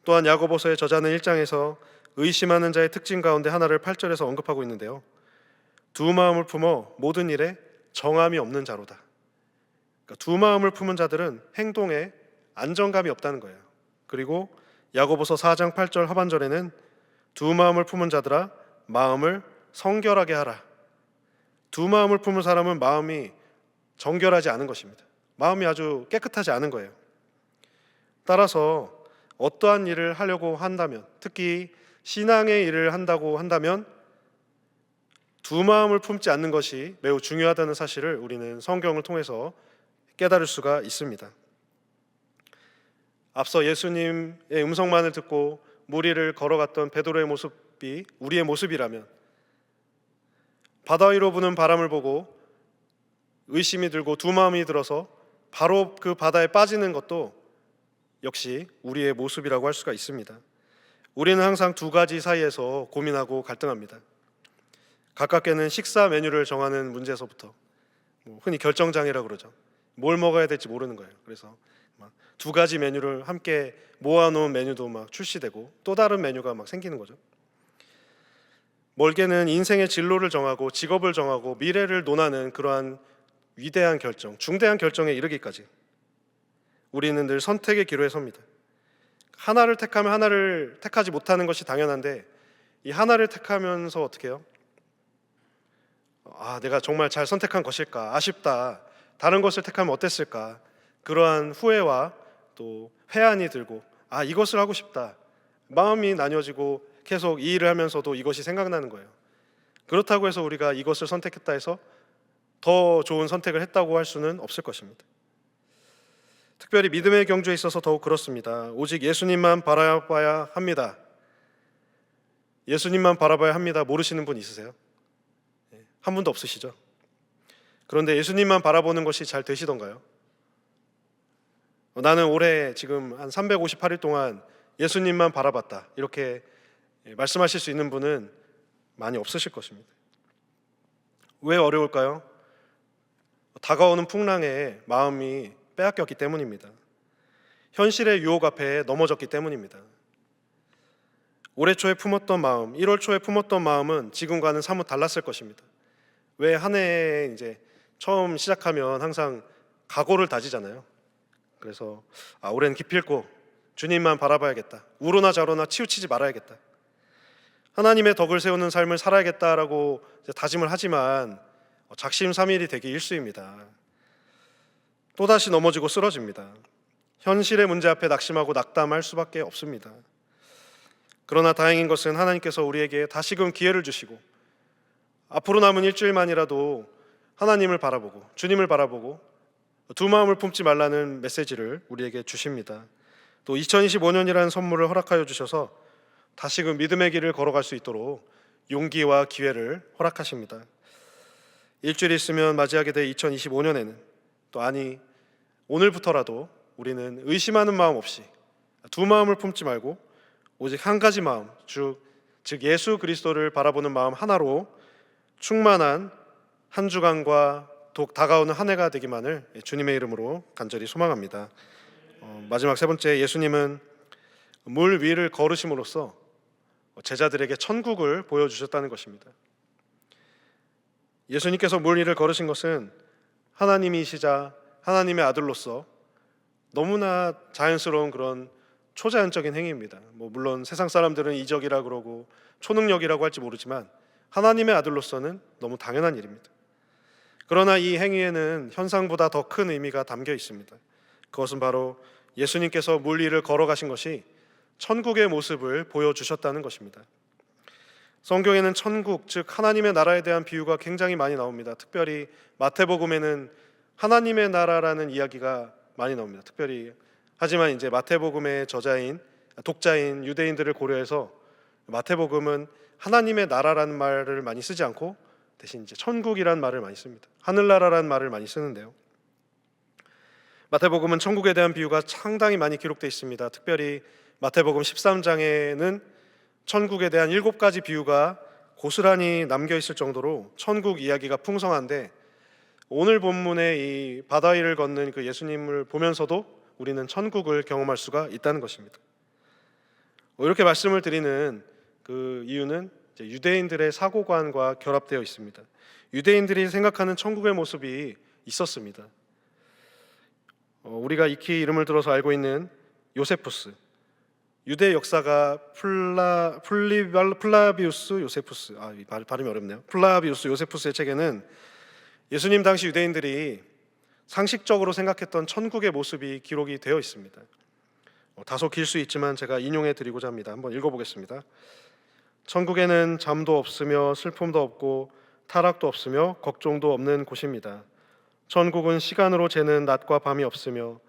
또한 야고보서의 저자는 1장에서 의심하는 자의 특징 가운데 하나를 8절에서 언급하고 있는데요. 두 마음을 품어 모든 일에 정함이 없는 자로다. 그러니까 두 마음을 품은 자들은 행동에 안정감이 없다는 거예요. 그리고 야고보서 4장 8절 하반절에는 두 마음을 품은 자들아 마음을 성결하게 하라. 두 마음을 품은 사람은 마음이 정결하지 않은 것입니다. 마음이 아주 깨끗하지 않은 거예요. 따라서 어떠한 일을 하려고 한다면, 특히 신앙의 일을 한다고 한다면 두 마음을 품지 않는 것이 매우 중요하다는 사실을 우리는 성경을 통해서 깨달을 수가 있습니다. 앞서 예수님의 음성만을 듣고 물 위를 걸어갔던 베드로의 모습이 우리의 모습이라면, 바다 위로 부는 바람을 보고 의심이 들고 두 마음이 들어서 바로 그 바다에 빠지는 것도 역시 우리의 모습이라고 할 수가 있습니다. 우리는 항상 두 가지 사이에서 고민하고 갈등합니다. 가깝게는 식사 메뉴를 정하는 문제에서부터, 흔히 결정장애라고 그러죠. 뭘 먹어야 될지 모르는 거예요. 그래서 막 두 가지 메뉴를 함께 모아놓은 메뉴도 막 출시되고 또 다른 메뉴가 막 생기는 거죠. 멀게는 인생의 진로를 정하고 직업을 정하고 미래를 논하는 그러한 위대한 결정, 중대한 결정에 이르기까지 우리는 늘 선택의 기로에 섭니다. 하나를 택하면 하나를 택하지 못하는 것이 당연한데, 이 하나를 택하면서 어떻게 해요? 내가 정말 잘 선택한 것일까? 아쉽다. 다른 것을 택하면 어땠을까? 그러한 후회와 또 회한이 들고 이것을 하고 싶다. 마음이 나뉘어지고 계속 이 일을 하면서도 이것이 생각나는 거예요. 그렇다고 해서 우리가 이것을 선택했다 해서 더 좋은 선택을 했다고 할 수는 없을 것입니다. 특별히 믿음의 경주에 있어서 더욱 그렇습니다. 오직 예수님만 바라봐야 합니다. 예수님만 바라봐야 합니다. 모르시는 분 있으세요? 한 분도 없으시죠? 그런데 예수님만 바라보는 것이 잘 되시던가요? 나는 올해 지금 한 358일 동안 예수님만 바라봤다, 이렇게 말씀하실 수 있는 분은 많이 없으실 것입니다. 왜 어려울까요? 다가오는 풍랑에 마음이 빼앗겼기 때문입니다. 현실의 유혹 앞에 넘어졌기 때문입니다. 올해 초에 품었던 마음, 1월 초에 품었던 마음은 지금과는 사뭇 달랐을 것입니다. 왜 한 해에 이제 처음 시작하면 항상 각오를 다지잖아요. 그래서 올해는 기필코 주님만 바라봐야겠다. 우로나 좌로나 치우치지 말아야겠다. 하나님의 덕을 세우는 삶을 살아야겠다라고 다짐을 하지만 작심삼일이 되기 일쑤입니다. 또다시 넘어지고 쓰러집니다. 현실의 문제 앞에 낙심하고 낙담할 수밖에 없습니다. 그러나 다행인 것은 하나님께서 우리에게 다시금 기회를 주시고 앞으로 남은 일주일만이라도 하나님을 바라보고 주님을 바라보고 두 마음을 품지 말라는 메시지를 우리에게 주십니다. 또 2025년이라는 선물을 허락하여 주셔서 다시금 믿음의 길을 걸어갈 수 있도록 용기와 기회를 허락하십니다. 일주일 있으면 맞이하게 될 2025년에는 또 오늘부터라도 우리는 의심하는 마음 없이 두 마음을 품지 말고 오직 한 가지 마음, 즉 예수 그리스도를 바라보는 마음 하나로 충만한 한 주간과 다가오는 한 해가 되기만을 주님의 이름으로 간절히 소망합니다. 마지막 세 번째, 예수님은 물 위를 걸으심으로써 제자들에게 천국을 보여주셨다는 것입니다. 예수님께서 물 위를 걸으신 것은 하나님이시자 하나님의 아들로서 너무나 자연스러운 그런 초자연적인 행위입니다. 물론 세상 사람들은 이적이라 그러고 초능력이라고 할지 모르지만 하나님의 아들로서는 너무 당연한 일입니다. 그러나 이 행위에는 현상보다 더 큰 의미가 담겨 있습니다. 그것은 바로 예수님께서 물 위를 걸어가신 것이 천국의 모습을 보여주셨다는 것입니다. 성경에는 천국, 즉 하나님의 나라에 대한 비유가 굉장히 많이 나옵니다. 특별히 마태복음에는 하나님의 나라라는 이야기가 많이 나옵니다. 하지만 이제 마태복음의 독자인 유대인들을 고려해서 마태복음은 하나님의 나라라는 말을 많이 쓰지 않고 대신 이제 천국이라는 말을 많이 씁니다. 하늘나라라는 말을 많이 쓰는데요. 마태복음은 천국에 대한 비유가 상당히 많이 기록되어 있습니다. 특별히 마태복음 13장에는 천국에 대한 7가지 비유가 고스란히 남겨 있을 정도로 천국 이야기가 풍성한데, 오늘 본문의 이 바다 위를 걷는 그 예수님을 보면서도 우리는 천국을 경험할 수가 있다는 것입니다. 이렇게 말씀을 드리는 그 이유는 이제 유대인들의 사고관과 결합되어 있습니다. 유대인들이 생각하는 천국의 모습이 있었습니다. 우리가 익히 이름을 들어서 알고 있는 요세푸스, 유대 역사가 플라비우스 요세푸스, 발음이 어렵네요. 플라비우스 요세푸스의 책에는 예수님 당시 유대인들이 상식적으로 생각했던 천국의 모습이 기록이 되어 있습니다. 다소 길 수 있지만 제가 인용해 드리고자 합니다. 한번 읽어보겠습니다. 천국에는 잠도 없으며 슬픔도 없고 타락도 없으며 걱정도 없는 곳입니다. 천국은 시간으로 재는 낮과 밤이 없으며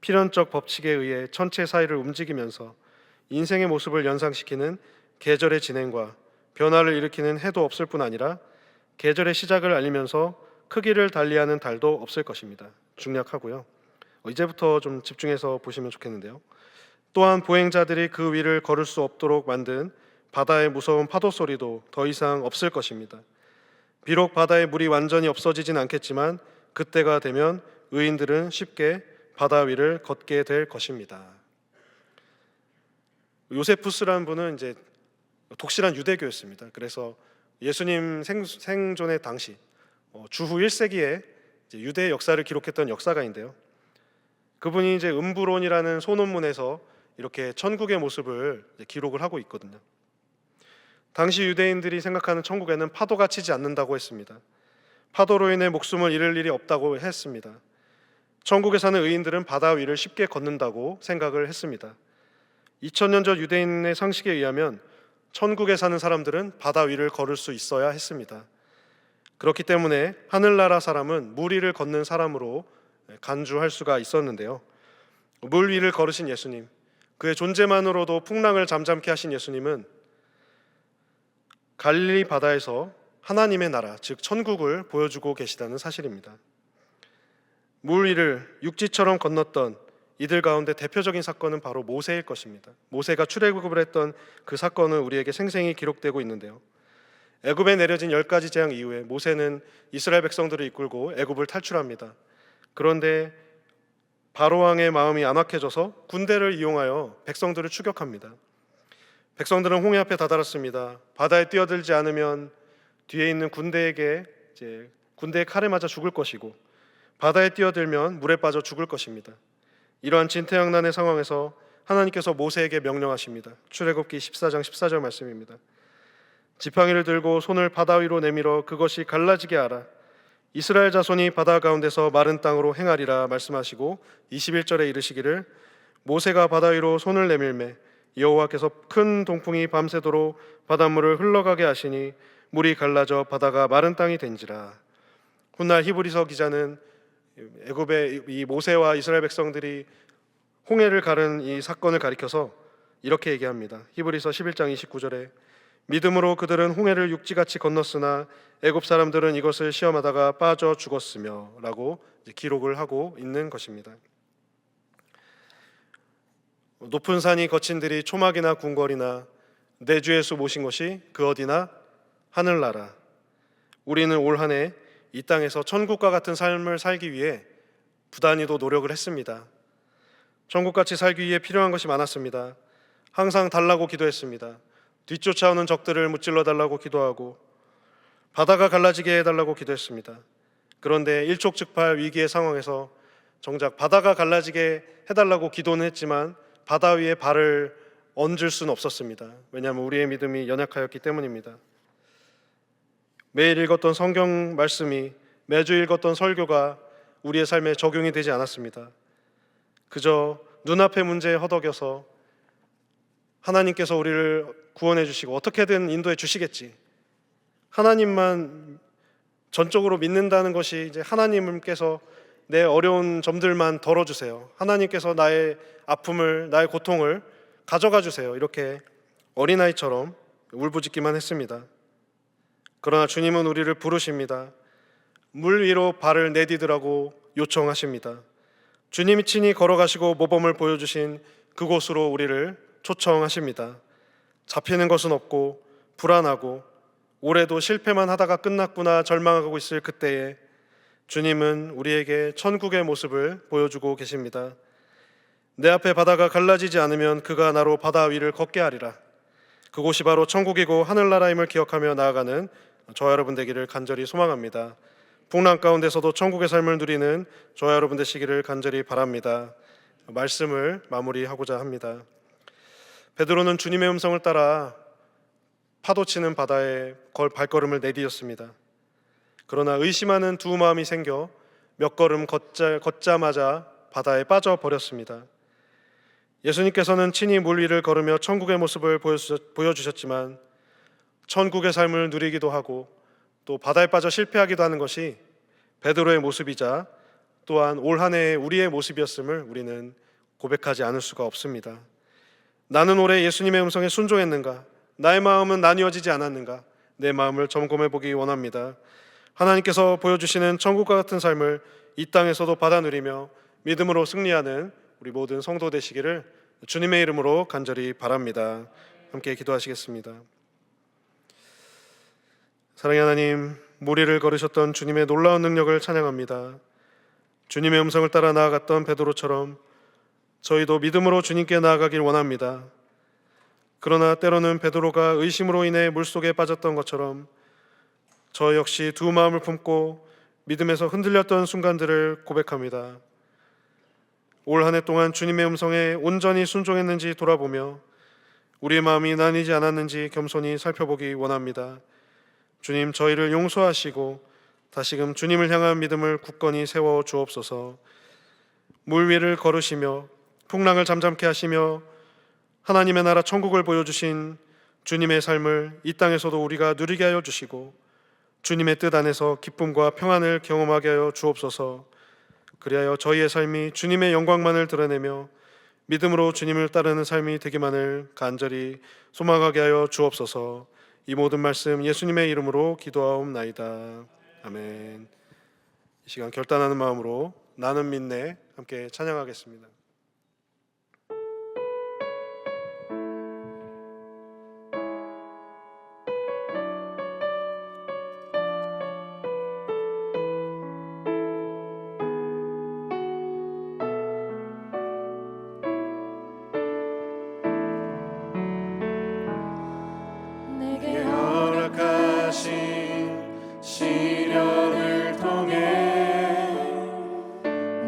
필연적 법칙에 의해 천체 사이를 움직이면서 인생의 모습을 연상시키는 계절의 진행과 변화를 일으키는 해도 없을 뿐 아니라 계절의 시작을 알리면서 크기를 달리하는 달도 없을 것입니다. 중략하고요. 이제부터 좀 집중해서 보시면 좋겠는데요. 또한 보행자들이 그 위를 걸을 수 없도록 만든 바다의 무서운 파도 소리도 더 이상 없을 것입니다. 비록 바다의 물이 완전히 없어지진 않겠지만 그때가 되면 의인들은 쉽게 바다 위를 걷게 될 것입니다. 요세푸스라는 분은 이제 독실한 유대교였습니다. 그래서 예수님 생존의 당시 주후 1세기에 유대 역사를 기록했던 역사가인데요. 그분이 이제 음부론이라는 소논문에서 이렇게 천국의 모습을 기록을 하고 있거든요. 당시 유대인들이 생각하는 천국에는 파도가 치지 않는다고 했습니다. 파도로 인해 목숨을 잃을 일이 없다고 했습니다. 천국에 사는 의인들은 바다 위를 쉽게 걷는다고 생각을 했습니다. 2000년 전 유대인의 상식에 의하면 천국에 사는 사람들은 바다 위를 걸을 수 있어야 했습니다. 그렇기 때문에 하늘나라 사람은 물 위를 걷는 사람으로 간주할 수가 있었는데요. 물 위를 걸으신 예수님, 그의 존재만으로도 풍랑을 잠잠케 하신 예수님은 갈릴리 바다에서 하나님의 나라, 즉 천국을 보여주고 계시다는 사실입니다. 물 위를 육지처럼 건넜던 이들 가운데 대표적인 사건은 바로 모세일 것입니다. 모세가 출애굽을 했던 그 사건은 우리에게 생생히 기록되고 있는데요. 애굽에 내려진 10가지 재앙 이후에 모세는 이스라엘 백성들을 이끌고 애굽을 탈출합니다. 그런데 바로 왕의 마음이 안악해져서 군대를 이용하여 백성들을 추격합니다. 백성들은 홍해 앞에 다다랐습니다. 바다에 뛰어들지 않으면 뒤에 있는 군대의 칼에 맞아 죽을 것이고 바다에 뛰어들면 물에 빠져 죽을 것입니다. 이러한 진퇴양난의 상황에서 하나님께서 모세에게 명령하십니다. 출애굽기 14장 14절 말씀입니다. 지팡이를 들고 손을 바다 위로 내밀어 그것이 갈라지게 하라. 이스라엘 자손이 바다 가운데서 마른 땅으로 행하리라 말씀하시고 21절에 이르시기를 모세가 바다 위로 손을 내밀매 여호와께서 큰 동풍이 밤새도록 바닷물을 흘러가게 하시니 물이 갈라져 바다가 마른 땅이 된지라. 훗날 히브리서 기자는 애굽의 이 모세와 이스라엘 백성들이 홍해를 가른 이 사건을 가리켜서 이렇게 얘기합니다. 히브리서 11장 29절에 믿음으로 그들은 홍해를 육지같이 건넜으나 애굽 사람들은 이것을 시험하다가 빠져 죽었으며 라고 기록을 하고 있는 것입니다. 높은 산이 거친 들이 초막이나 궁궐이나 내 주 예수 모신 것이 그 어디나 하늘나라. 우리는 올 한 해 이 땅에서 천국과 같은 삶을 살기 위해 부단히도 노력을 했습니다. 천국같이 살기 위해 필요한 것이 많았습니다. 항상 달라고 기도했습니다. 뒤쫓아오는 적들을 무찔러 달라고 기도하고 바다가 갈라지게 해달라고 기도했습니다. 그런데 일촉즉발 위기의 상황에서 정작 바다가 갈라지게 해달라고 기도는 했지만 바다 위에 발을 얹을 수는 없었습니다. 왜냐하면 우리의 믿음이 연약하였기 때문입니다. 매일 읽었던 성경 말씀이, 매주 읽었던 설교가 우리의 삶에 적용이 되지 않았습니다. 그저 눈앞의 문제에 허덕여서 하나님께서 우리를 구원해 주시고 어떻게든 인도해 주시겠지, 하나님만 전적으로 믿는다는 것이 이제 하나님께서 내 어려운 점들만 덜어주세요, 하나님께서 나의 아픔을, 나의 고통을 가져가 주세요, 이렇게 어린아이처럼 울부짖기만 했습니다. 그러나 주님은 우리를 부르십니다. 물 위로 발을 내디디라고 요청하십니다. 주님이 친히 걸어가시고 모범을 보여주신 그곳으로 우리를 초청하십니다. 잡히는 것은 없고 불안하고 올해도 실패만 하다가 끝났구나 절망하고 있을 그때에 주님은 우리에게 천국의 모습을 보여주고 계십니다. 내 앞에 바다가 갈라지지 않으면 그가 나로 바다 위를 걷게 하리라. 그곳이 바로 천국이고 하늘나라임을 기억하며 나아가는 저와 여러분 되기를 간절히 소망합니다. 풍랑 가운데서도 천국의 삶을 누리는 저와 여러분 되시기를 간절히 바랍니다. 말씀을 마무리하고자 합니다. 베드로는 주님의 음성을 따라 파도치는 바다에 발걸음을 내디뎠습니다. 그러나 의심하는 두 마음이 생겨 몇 걸음 걷자마자 바다에 빠져버렸습니다. 예수님께서는 친히 물 위를 걸으며 천국의 모습을 보여주셨지만 천국의 삶을 누리기도 하고 또 바다에 빠져 실패하기도 하는 것이 베드로의 모습이자 또한 올 한 해의 우리의 모습이었음을 우리는 고백하지 않을 수가 없습니다. 나는 올해 예수님의 음성에 순종했는가? 나의 마음은 나뉘어지지 않았는가? 내 마음을 점검해 보기 원합니다. 하나님께서 보여주시는 천국과 같은 삶을 이 땅에서도 받아 누리며 믿음으로 승리하는 우리 모든 성도 되시기를 주님의 이름으로 간절히 바랍니다. 함께 기도하시겠습니다. 사랑의 하나님, 물 위를 걸으셨던 주님의 놀라운 능력을 찬양합니다. 주님의 음성을 따라 나아갔던 베드로처럼 저희도 믿음으로 주님께 나아가길 원합니다. 그러나 때로는 베드로가 의심으로 인해 물속에 빠졌던 것처럼 저 역시 두 마음을 품고 믿음에서 흔들렸던 순간들을 고백합니다. 올 한 해 동안 주님의 음성에 온전히 순종했는지 돌아보며 우리의 마음이 나뉘지 않았는지 겸손히 살펴보기 원합니다. 주님, 저희를 용서하시고 다시금 주님을 향한 믿음을 굳건히 세워 주옵소서. 물 위를 걸으시며 풍랑을 잠잠케 하시며 하나님의 나라 천국을 보여주신 주님의 삶을 이 땅에서도 우리가 누리게 하여 주시고 주님의 뜻 안에서 기쁨과 평안을 경험하게 하여 주옵소서. 그리하여 저희의 삶이 주님의 영광만을 드러내며 믿음으로 주님을 따르는 삶이 되기만을 간절히 소망하게 하여 주옵소서. 이 모든 말씀 예수님의 이름으로 기도하옵나이다. 아멘. 이 시간 결단하는 마음으로 나는 믿네 함께 찬양하겠습니다. 내게 허락하신 시련을 통해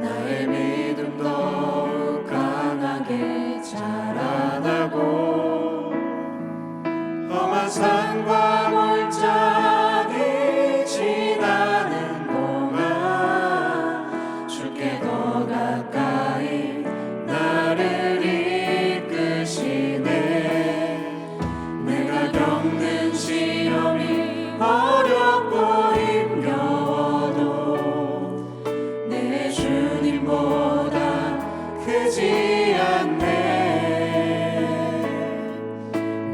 나의 믿음 더욱 강하게 자라나고 험한 산과 골짜기 지나는 동안 주께 더 가까이 나를 이끄시네. 내가 겪는 시험이 어렵고 힘겨워도 내 주님보다 크지 않네.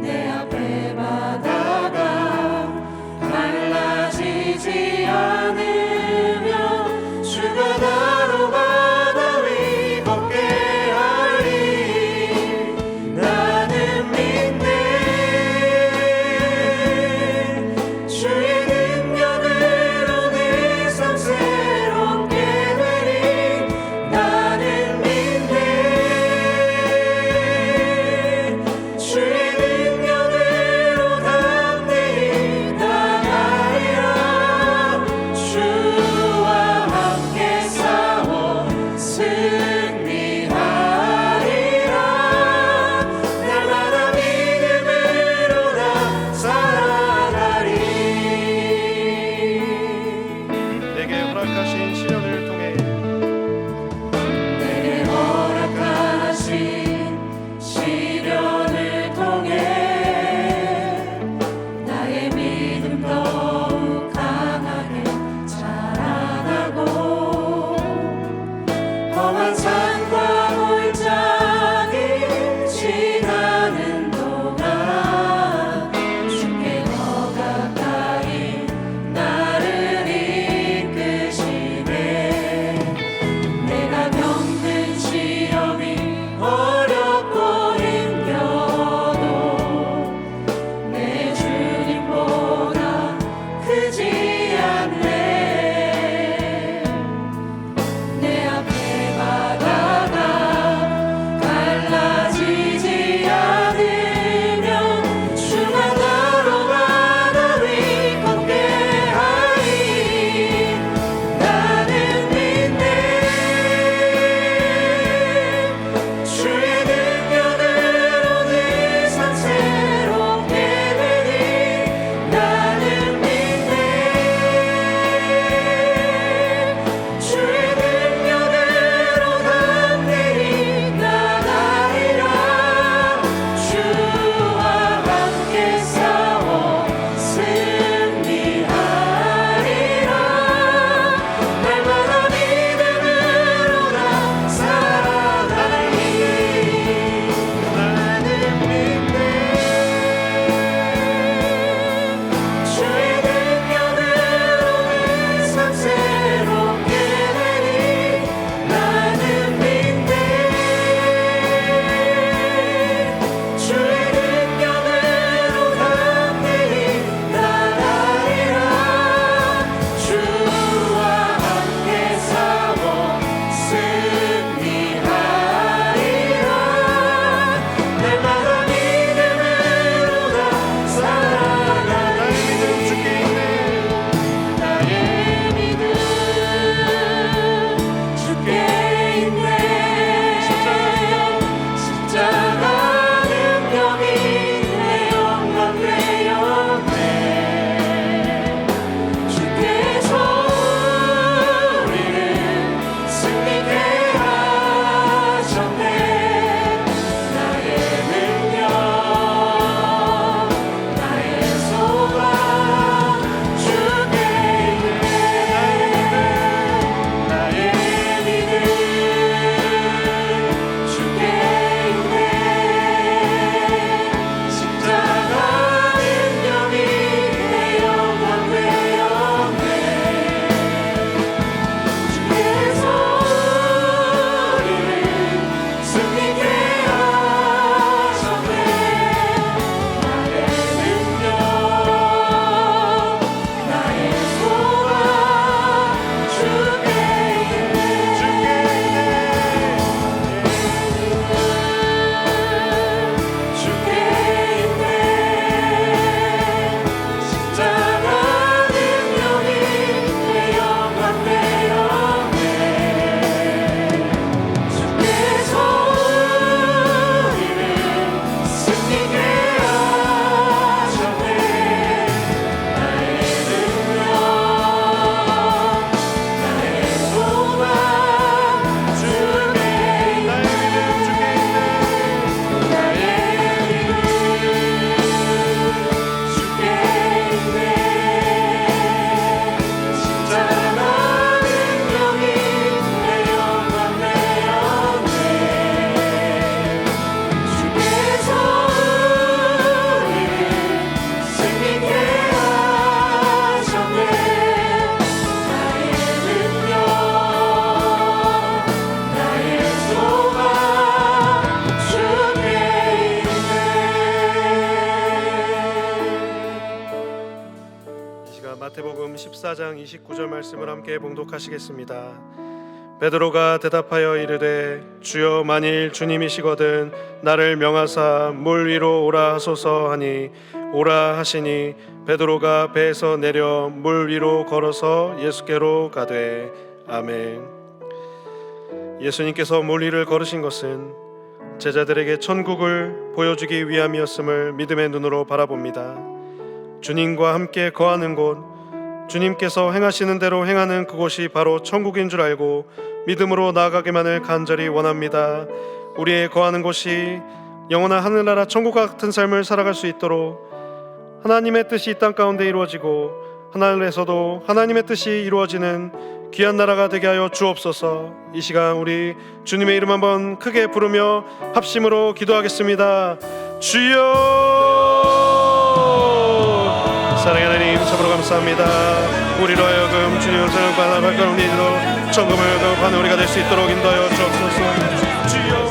내 앞에 바다가 갈라지지 않으면 주가 나로 바다 위 걷게 하리. 허락하신 시련을 통해 내게 허락하신 시련을 통해 나의 믿음 더욱 강하게 자라나고 험한 산과 골짜기 지나는 동안 주께 더 가까이 나를 이끄시네. 내가 겪는 시험이 어렵고 힘겨도 내 주님보다 크지 않네. 내 앞에 바다가 갈라지지 않으면 주가 나로 바다 위 걷게 하리. 나는 믿네. 주의 능력으로 내 삶 새롭게 되리. 나는 믿네. 주의 능력으로 담대히 나가리라. 주와 함께 싸워 승리하리라. 날마다 믿음으로 나 살아가리. 나는 믿네. 주의 능력으로 내 삶 새롭게 되리. 나는 믿네. 주의 능력으로 담대히 나가리라. 주와 함께 싸워 승리하리라. 날마다 믿음으로 나 살아가리. 나의 믿음 주께 있네. 십자가 능력이 내 영광 되었네. 주께서 우리를 승리케 하셨네. 나의 능력 나의 소망 주께 있네. 나의 믿음 주께 있네. 십자가 능력이 내 영광 되었네. 주께서 우리를 승리케 하셨네. 나의 능력 나의 소망 주께 있네. 주께 있네. 십자가 능력이 내 영광 되었네. 주께서 우리를 승리케 하셨네. 나의 능력 나의 소망 주께 있네. 나의 믿음 주께 있네. 십자가 능력이 내 영광 되었네. 주께서 우리를 승리케 하셨네. 나의 능력 나의 소망 주께 있네. 이 시간 마태복음 14장 29절 말씀을 함께 봉독하시겠습니다. 베드로가 대답하여 이르되 주여 만일 주님이시거든 나를 명하사 물 위로 오라 하소서 하니 오라 하시니 베드로가 배에서 내려 물 위로 걸어서 예수께로 가되 아멘. 예수님께서 물 위를 걸으신 것은 제자들에게 천국을 보여주기 위함이었음을 믿음의 눈으로 바라봅니다. 주님과 함께 거하는 곳, 주님께서 행하시는 대로 행하는 그곳이 바로 천국인 줄 알고 믿음으로 나아가기만을 간절히 원합니다. 우리의 거하는 곳이 영원한 하늘나라 천국 같은 삶을 살아갈 수 있도록 하나님의 뜻이 이 땅 가운데 이루어지고 하늘에서도 하나님의 뜻이 이루어지는 귀한 나라가 되게 하여 주옵소서. 이 시간 우리 주님의 이름 한번 크게 부르며 합심으로 기도하겠습니다. 주여! 사랑의 하나님, 참으로 감사합니다. 우리로 하여금 주님을 생각하는 발걸음 리드로 천금을 거듭하는 우리가 될 수 있도록 인도하여 주옵소서. 주여!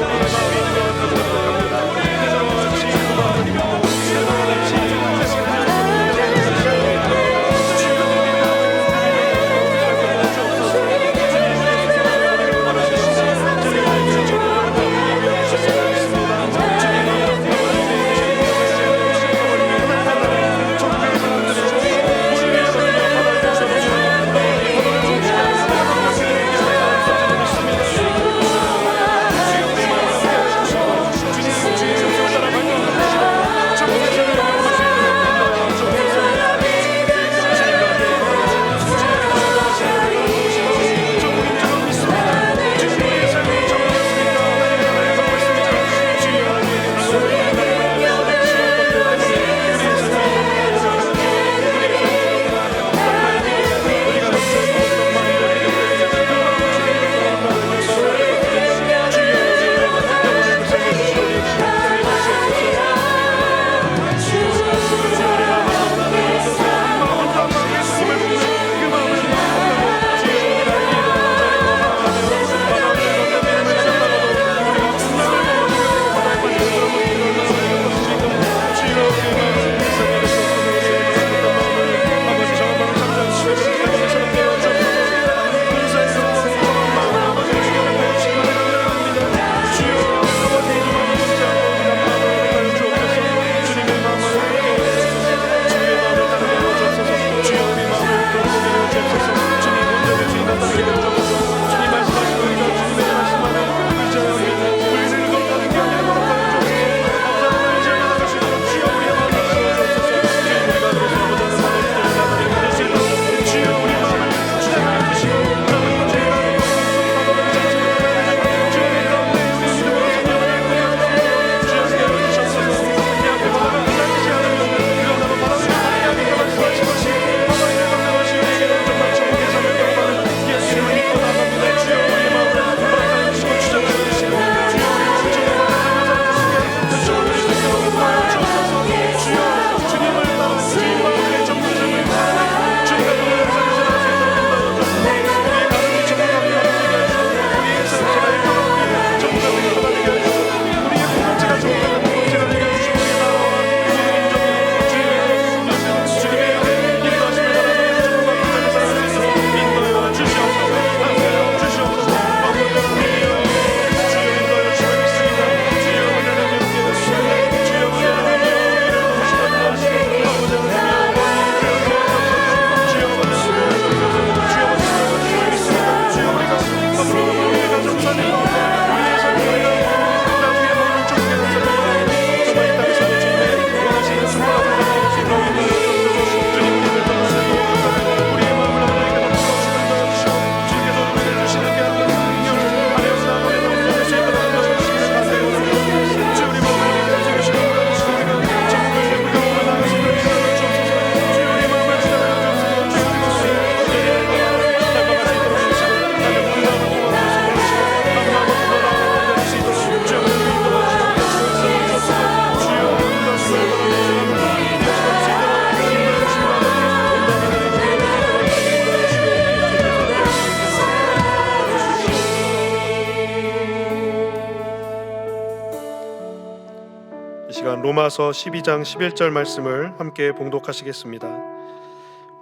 로마서 12장 11절 말씀을 함께 봉독하시겠습니다.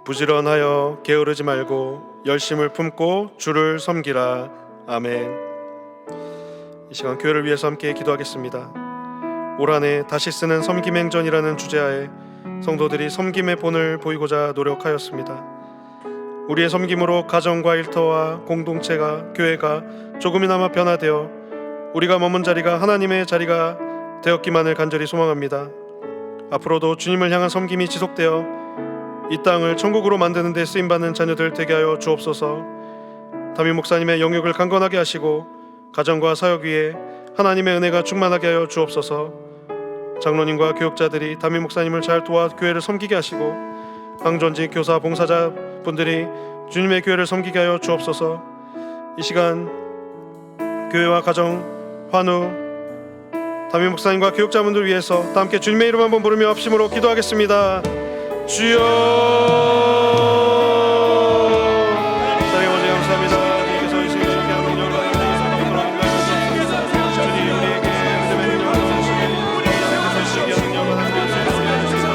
부지런하여 게으르지 말고 열심을 품고 주를 섬기라. 아멘. 이 시간 교회를 위해서 함께 기도하겠습니다. 올 한해 다시 쓰는 섬김행전이라는 주제하에 성도들이 섬김의 본을 보이고자 노력하였습니다. 우리의 섬김으로 가정과 일터와 공동체가, 교회가 조금이나마 변화되어 우리가 머문 자리가 하나님의 자리가 되었기만을 간절히 소망합니다. 앞으로도 주님을 향한 섬김이 지속되어 이 땅을 천국으로 만드는 데 쓰임받는 자녀들 되게 하여 주옵소서. 담임 목사님의 영역을 강건하게 하시고 가정과 사역 위에 하나님의 은혜가 충만하게 하여 주옵소서. 장로님과 교육자들이 담임 목사님을 잘 도와 교회를 섬기게 하시고 방전직 교사 봉사자 분들이 주님의 교회를 섬기게 하여 주옵소서. 이 시간 교회와 가정, 환우, 담임 목사님과 교육자분들 위해서 다 함께 주님의 이름 한번 부르며 합심으로 기도하겠습니다. 주여, 하나님 아버지 감사합니다. 주님께서 이 시간 이렇게 하는 영광을 주옵소서. 주님 우리에게 믿음의 능력을 주시니 하나님께서 시기하는 영광을 주옵소서.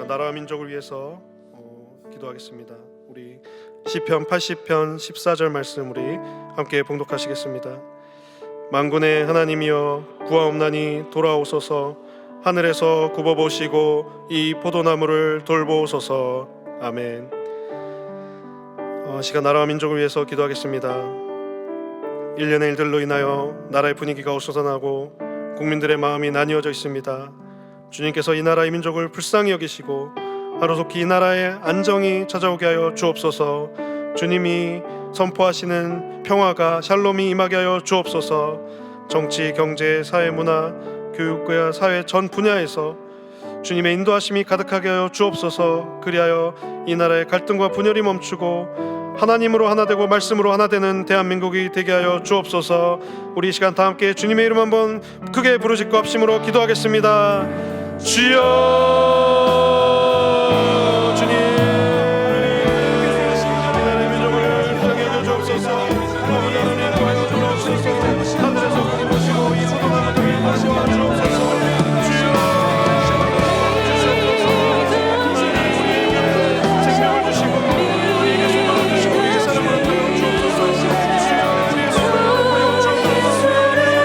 나라와 민족을 위해서 기도하겠습니다. 우리 시편 80편 14절 말씀 우리 함께 봉독하시겠습니다. 만군의 하나님이여 구하옵나니 돌아오소서. 하늘에서 굽어보시고 이 포도나무를 돌보소서. 아멘. 시간 나라와 민족을 위해서 기도하겠습니다. 일련의 일들로 인하여 나라의 분위기가 어수선하고 국민들의 마음이 나뉘어져 있습니다. 주님께서 이 나라의 민족을 불쌍히 여기시고 하루속히 이 나라의 안정이 찾아오게 하여 주옵소서. 주님이 선포하시는 평화가 샬롬이 임하게 하여 주옵소서. 정치, 경제, 사회, 문화, 교육과 사회 전 분야에서 주님의 인도하심이 가득하게 하여 주옵소서. 그리하여 이 나라의 갈등과 분열이 멈추고 하나님으로 하나 되고 말씀으로 하나 되는 대한민국이 되게 하여 주옵소서. 우리 이 시간 다 함께 주님의 이름 한번 크게 부르짖고 합심으로 기도하겠습니다. 주여, 주님, 나라의 민족을 불쌍히 여겨주옵소서. 하나님 구하여 주옵소서. 하늘에서 구하시고 이 포도나무를 돌보시고 주옵소서. 주여, 생명을 주시고 우리에게 소망을 주시고 우리의 사랑을 하여 주옵소서. 주여, 우리의 소망을 하여 주옵소서.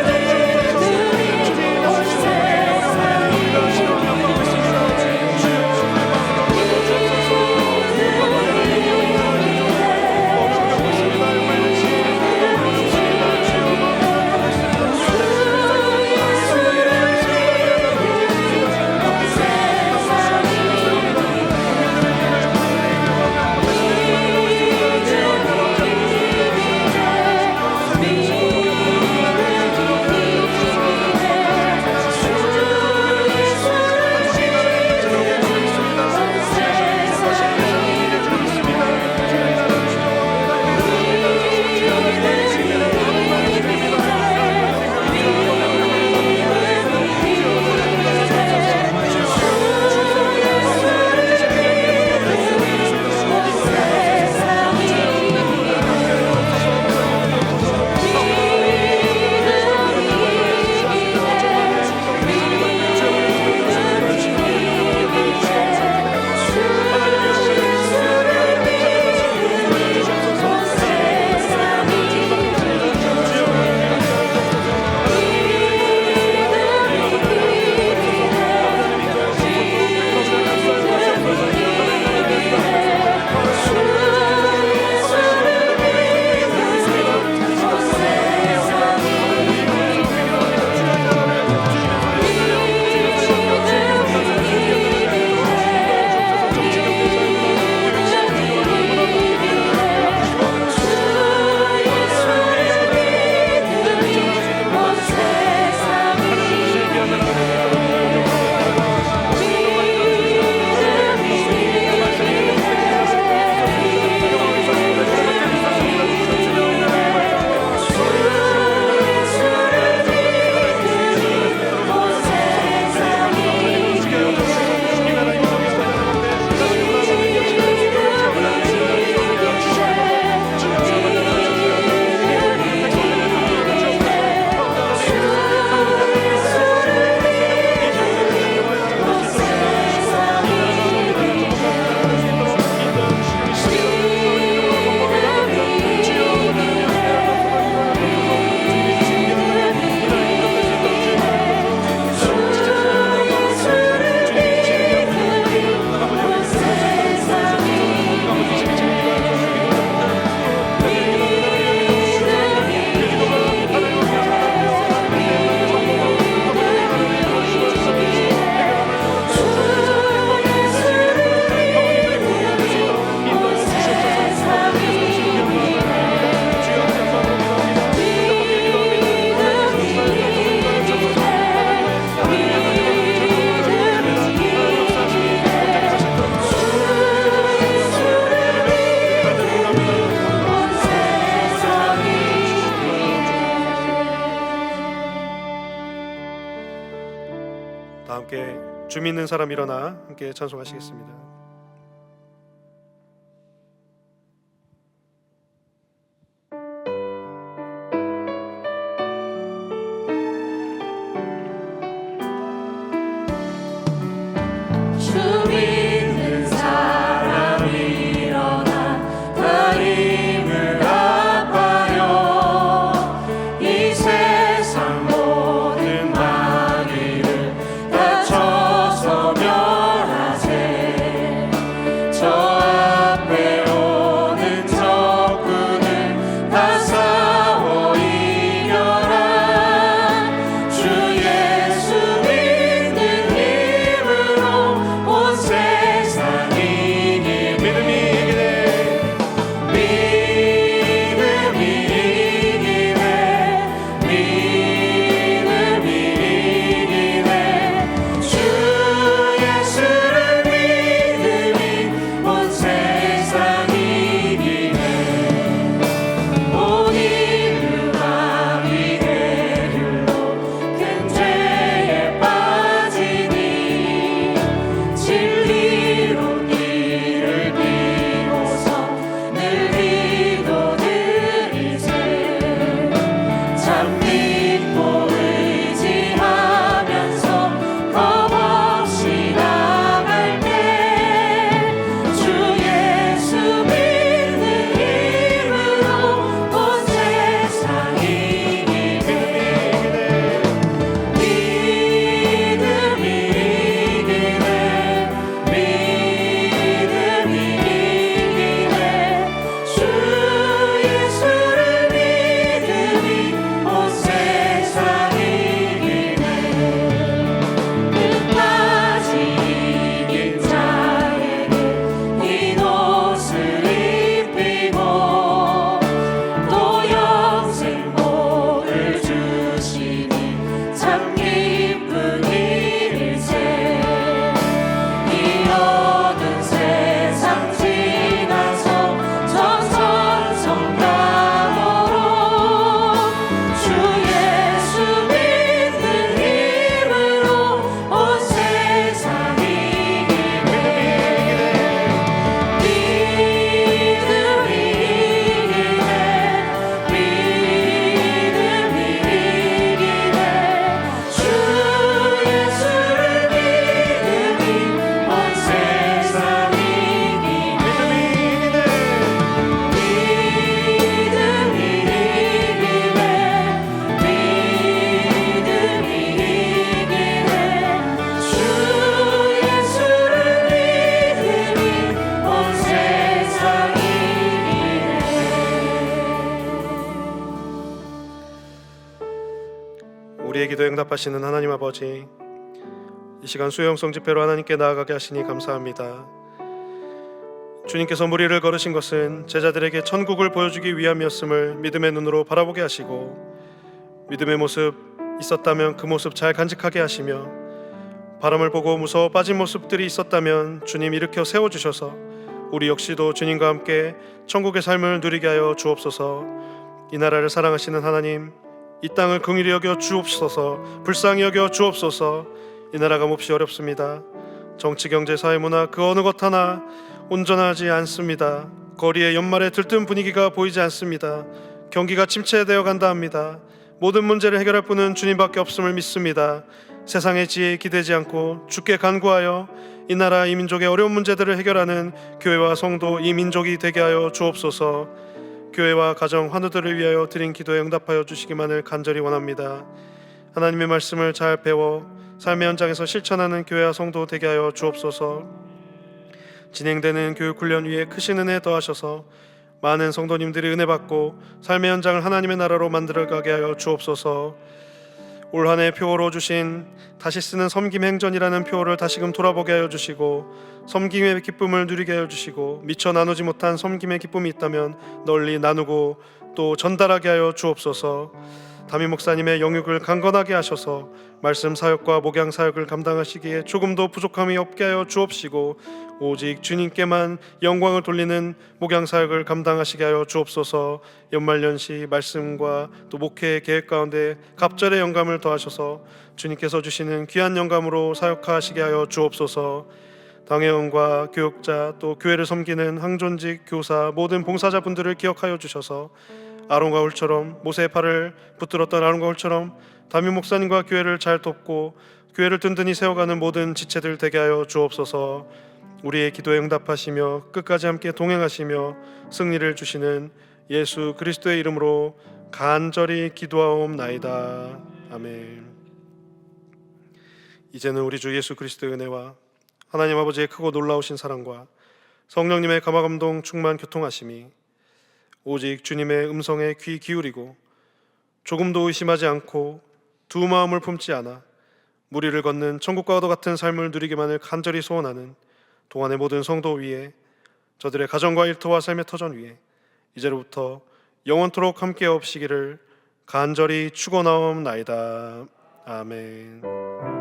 다 함께 주 믿는 사람 일어나 함께 찬송하시겠습니다. 주 믿는 사람 일어나 그 참 믿고 의지하면서 겁없이 나갈 때 주 예수 믿는 힘으로 온 세상이 이기네. 믿음이 이기네. 믿음이 이기네. 주 예수를 믿음이 온 세상이 이기네. 끝까지 이긴 자에게 흰 옷을 입히고 또 영생복을 주시니 참 기쁜 일일세. 이 어두운 세상 지나서 전선 성당으로 주 예수 믿는 힘으로 온 세상이 이기네. 믿음이 이기네. 믿음이 이기네. 주 예수를 믿음이 온 세상이 이기네. 믿음이 이기네. 믿음이 이기네. 주 예수를 믿음이 온 세상이 이기네. 우리의 기도에 응답하시는 하나님 아버지, 이 시간 수요영성 집회로 하나님께 나아가게 하시니 감사합니다. 주님께서 무리를 걸으신 것은 제자들에게 천국을 보여주기 위함이었음을 믿음의 눈으로 바라보게 하시고, 믿음의 모습 있었다면 그 모습 잘 간직하게 하시며, 바람을 보고 무서워 빠진 모습들이 있었다면 주님 일으켜 세워주셔서 우리 역시도 주님과 함께 천국의 삶을 누리게 하여 주옵소서. 이 나라를 사랑하시는 하나님, 이 땅을 긍휼히 여겨 주옵소서. 불쌍히 여겨 주옵소서. 이 나라가 몹시 어렵습니다. 정치, 경제, 사회, 문화 그 어느 것 하나 온전하지 않습니다. 거리에 연말에 들뜬 분위기가 보이지 않습니다. 경기가 침체되어 간다 합니다. 모든 문제를 해결할 분은 주님밖에 없음을 믿습니다. 세상의 지혜에 기대지 않고 주께 간구하여 이 나라 이 민족의 어려운 문제들을 해결하는 교회와 성도 이 민족이 되게 하여 주옵소서. 교회와 가정 환우들을 위하여 드린 기도에 응답하여 주시기만을 간절히 원합니다. 하나님의 말씀을 잘 배워 삶의 현장에서 실천하는 교회와 성도 되게 하여 주옵소서. 진행되는 교육훈련 위에 크신 은혜 더하셔서 많은 성도님들이 은혜 받고 삶의 현장을 하나님의 나라로 만들어가게 하여 주옵소서. 올 한 해 표어로 주신 다시 쓰는 섬김 행전이라는 표어를 다시금 돌아보게 하여 주시고, 섬김의 기쁨을 누리게 하여 주시고, 미처 나누지 못한 섬김의 기쁨이 있다면 널리 나누고 또 전달하게 하여 주옵소서. 담임 목사님의 영육을 강건하게 하셔서 말씀 사역과 목양 사역을 감당하시기에 조금도 부족함이 없게 하여 주옵시고, 오직 주님께만 영광을 돌리는 목양 사역을 감당하시게 하여 주옵소서. 연말연시 말씀과 또 목회 계획 가운데 갑절의 영감을 더하셔서 주님께서 주시는 귀한 영감으로 사역하시게 하여 주옵소서. 당회원과 교육자 또 교회를 섬기는 항존직 교사 모든 봉사자분들을 기억하여 주셔서 아론과 홀처럼 모세의 팔을 붙들었던 아론과 홀처럼 담임 목사님과 교회를 잘 돕고 교회를 든든히 세워가는 모든 지체들 되게 하여 주옵소서. 우리의 기도에 응답하시며 끝까지 함께 동행하시며 승리를 주시는 예수 그리스도의 이름으로 간절히 기도하옵나이다. 아멘. 이제는 우리 주 예수 그리스도의 은혜와 하나님 아버지의 크고 놀라우신 사랑과 성령님의 감화감동 충만 교통하심이 오직 주님의 음성에 귀 기울이고 조금도 의심하지 않고 두 마음을 품지 않아 무리를 걷는 천국과도 같은 삶을 누리기만을 간절히 소원하는 동안의 모든 성도 위에, 저들의 가정과 일터와 삶의 터전 위에 이제로부터 영원토록 함께 없시기를 간절히 축원하옵나이다. 아멘.